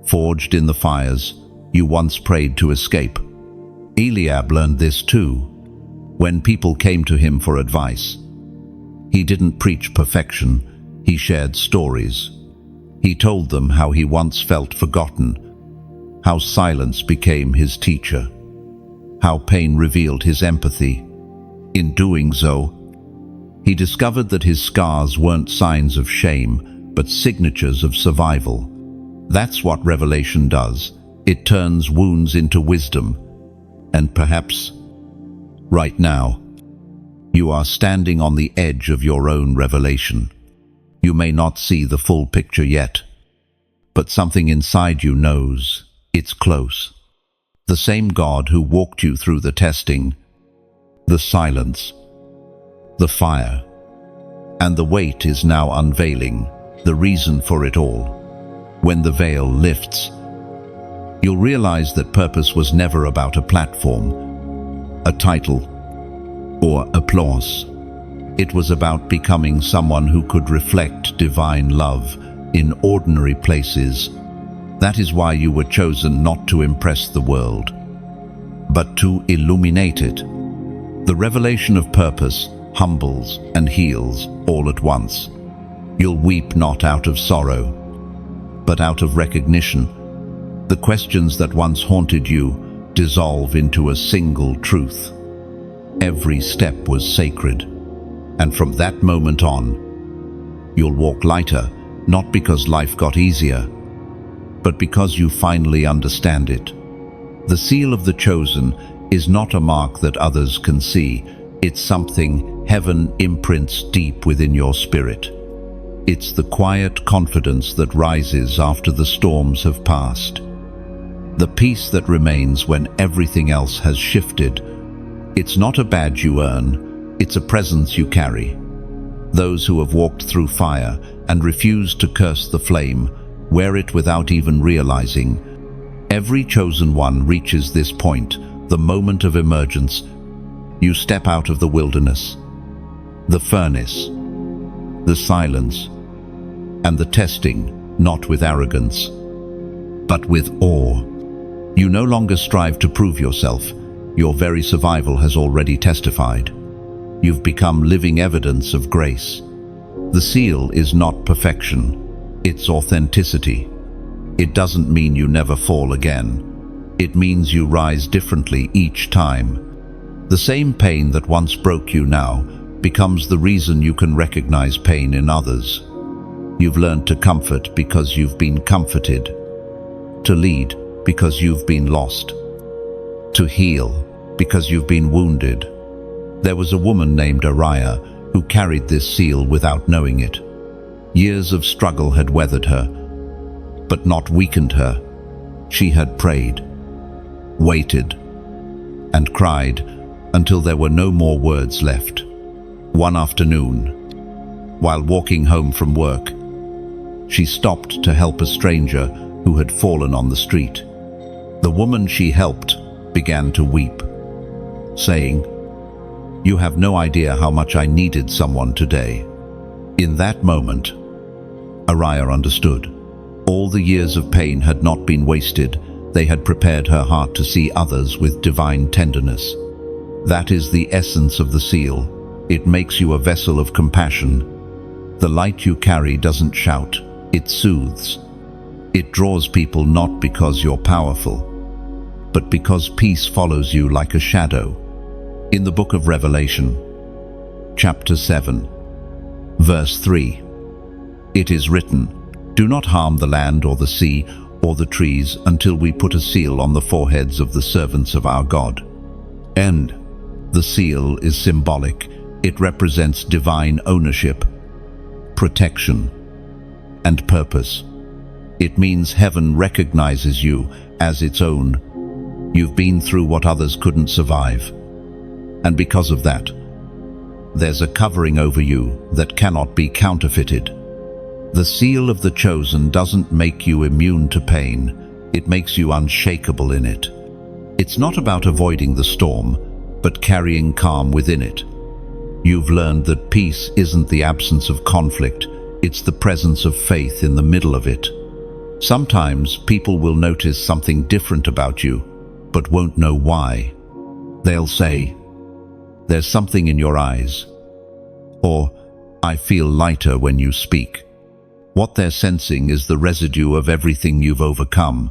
forged in the fires you once prayed to escape. Eliab learned this too. When people came to him for advice, he didn't preach perfection, he shared stories. He told them how he once felt forgotten, how silence became his teacher, how pain revealed his empathy. In doing so, He discovered that his scars weren't signs of shame, but signatures of survival. That's what revelation does. It turns wounds into wisdom. And perhaps, right now, you are standing on the edge of your own revelation. You may not see the full picture yet, but something inside you knows it's close. The same God who walked you through the testing, the silence, the fire, and the weight is now unveiling the reason for it all. When the veil lifts, you'll realize that purpose was never about a platform, a title, or applause. It was about becoming someone who could reflect divine love in ordinary places. That is why you were chosen, not to impress the world, but to illuminate it. The revelation of purpose humbles and heals all at once. You'll weep not out of sorrow, but out of recognition. The questions that once haunted you dissolve into a single truth. Every step was sacred, and from that moment on, you'll walk lighter, not because life got easier, but because you finally understand it. The seal of the chosen is not a mark that others can see. It's something heaven imprints deep within your spirit. It's the quiet confidence that rises after the storms have passed. The peace that remains when everything else has shifted. It's not a badge you earn, it's a presence you carry. Those who have walked through fire and refused to curse the flame wear it without even realizing. Every chosen one reaches this point, the moment of emergence. You step out of the wilderness, the furnace, the silence, and the testing, not with arrogance, but with awe. You no longer strive to prove yourself. Your very survival has already testified. You've become living evidence of grace. The seal is not perfection, it's authenticity. It doesn't mean you never fall again. It means you rise differently each time. The same pain that once broke you now becomes the reason you can recognize pain in others. You've learned to comfort because you've been comforted, to lead because you've been lost, to heal because you've been wounded. There was a woman named Ariah who carried this seal without knowing it. Years of struggle had weathered her, but not weakened her. She had prayed, waited, and cried until there were no more words left. One afternoon, while walking home from work, she stopped to help a stranger who had fallen on the street. The woman she helped began to weep, saying, "You have no idea how much I needed someone today." In that moment, Ariah understood. All the years of pain had not been wasted. They had prepared her heart to see others with divine tenderness. That is the essence of the seal. It makes you a vessel of compassion. The light you carry doesn't shout, it soothes. It draws people not because you're powerful, but because peace follows you like a shadow. In the book of Revelation, chapter 7, verse 3, it is written, "Do not harm the land or the sea or the trees until we put a seal on the foreheads of the servants of our God." And the seal is symbolic. It represents divine ownership, protection, and purpose. It means heaven recognizes you as its own. You've been through what others couldn't survive. And because of that, there's a covering over you that cannot be counterfeited. The seal of the chosen doesn't make you immune to pain. It makes you unshakable in it. It's not about avoiding the storm, but carrying calm within it. You've learned that peace isn't the absence of conflict, it's the presence of faith in the middle of it. Sometimes people will notice something different about you, but won't know why. They'll say, "There's something in your eyes," or "I feel lighter when you speak." What they're sensing is the residue of everything you've overcome.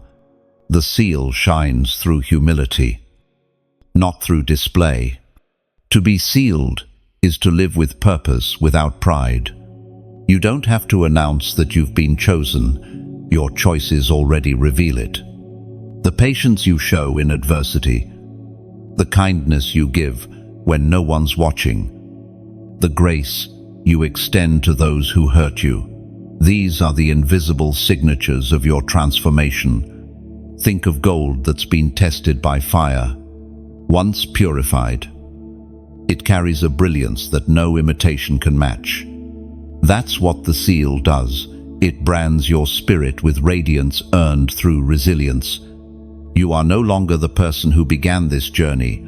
The seal shines through humility, not through display. To be sealed is to live with purpose without pride. You don't have to announce that you've been chosen. Your choices already reveal it. The patience you show in adversity, the kindness you give when no one's watching, the grace you extend to those who hurt you, these are the invisible signatures of your transformation. Think of gold that's been tested by fire. Once purified, it carries a brilliance that no imitation can match. That's what the seal does. It brands your spirit with radiance earned through resilience. You are no longer the person who began this journey.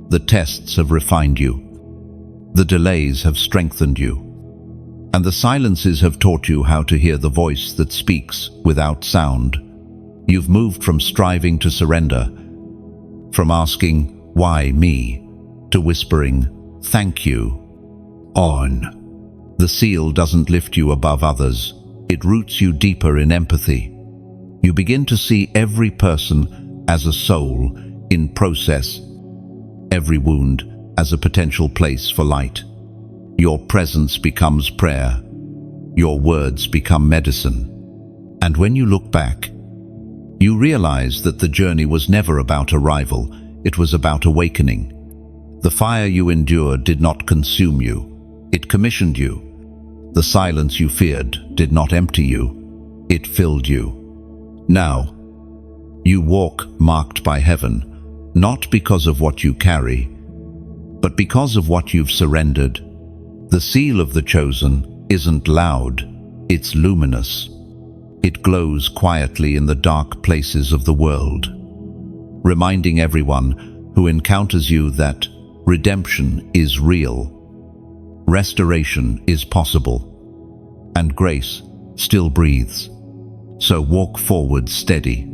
The tests have refined you. The delays have strengthened you. And the silences have taught you how to hear the voice that speaks without sound. You've moved from striving to surrender, from asking, "Why me?" to whispering, "Thank you." On. The seal doesn't lift you above others. It roots you deeper in empathy. You begin to see every person as a soul in process, every wound as a potential place for light. Your presence becomes prayer. Your words become medicine. And when you look back, you realize that the journey was never about arrival. It was about awakening. The fire you endured did not consume you. It commissioned you. The silence you feared did not empty you. It filled you. Now, you walk marked by heaven, not because of what you carry, but because of what you've surrendered. The seal of the chosen isn't loud, it's luminous. It glows quietly in the dark places of the world, reminding everyone who encounters you that redemption is real, restoration is possible, and grace still breathes. So walk forward steady,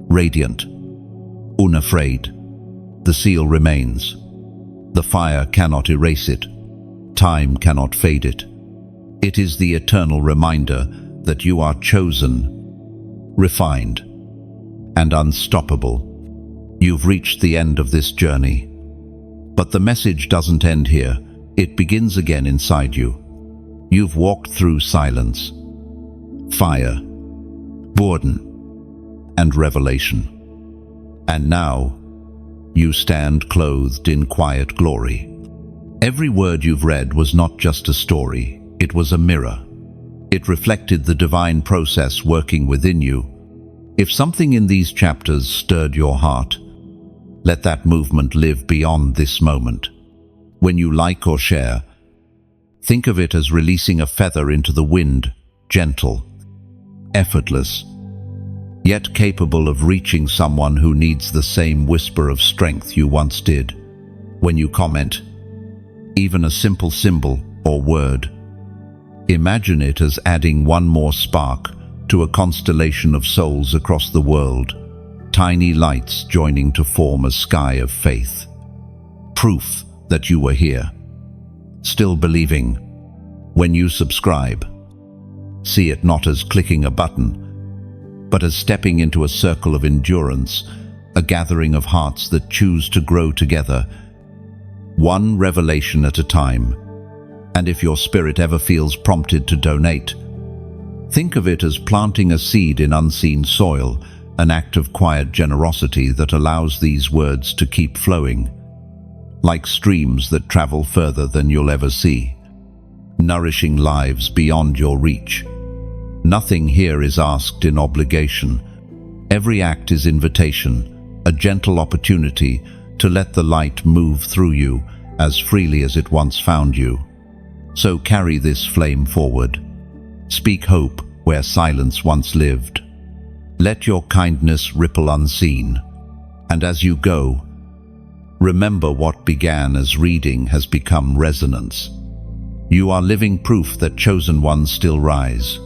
radiant, unafraid. The seal remains. The fire cannot erase it. Time cannot fade it. It is the eternal reminder that you are chosen, refined, and unstoppable. You've reached the end of this journey. But the message doesn't end here. It begins again inside you. You've walked through silence, fire, burden, and revelation. And now, you stand clothed in quiet glory. Every word you've read was not just a story, it was a mirror. It reflected the divine process working within you. If something in these chapters stirred your heart, let that movement live beyond this moment. When you like or share, think of it as releasing a feather into the wind, gentle, effortless, yet capable of reaching someone who needs the same whisper of strength you once did. When you comment, even a simple symbol or word, imagine it as adding one more spark to a constellation of souls across the world, tiny lights joining to form a sky of faith. Proof that you were here, still believing. When you subscribe, see it not as clicking a button, but as stepping into a circle of endurance, a gathering of hearts that choose to grow together, one revelation at a time. And if your spirit ever feels prompted to donate, think of it as planting a seed in unseen soil, an act of quiet generosity that allows these words to keep flowing, like streams that travel further than you'll ever see, nourishing lives beyond your reach. Nothing here is asked in obligation. Every act is invitation, a gentle opportunity to let the light move through you as freely as it once found you. So carry this flame forward. Speak hope where silence once lived. Let your kindness ripple unseen. And as you go, remember what began as reading has become resonance. You are living proof that chosen ones still rise.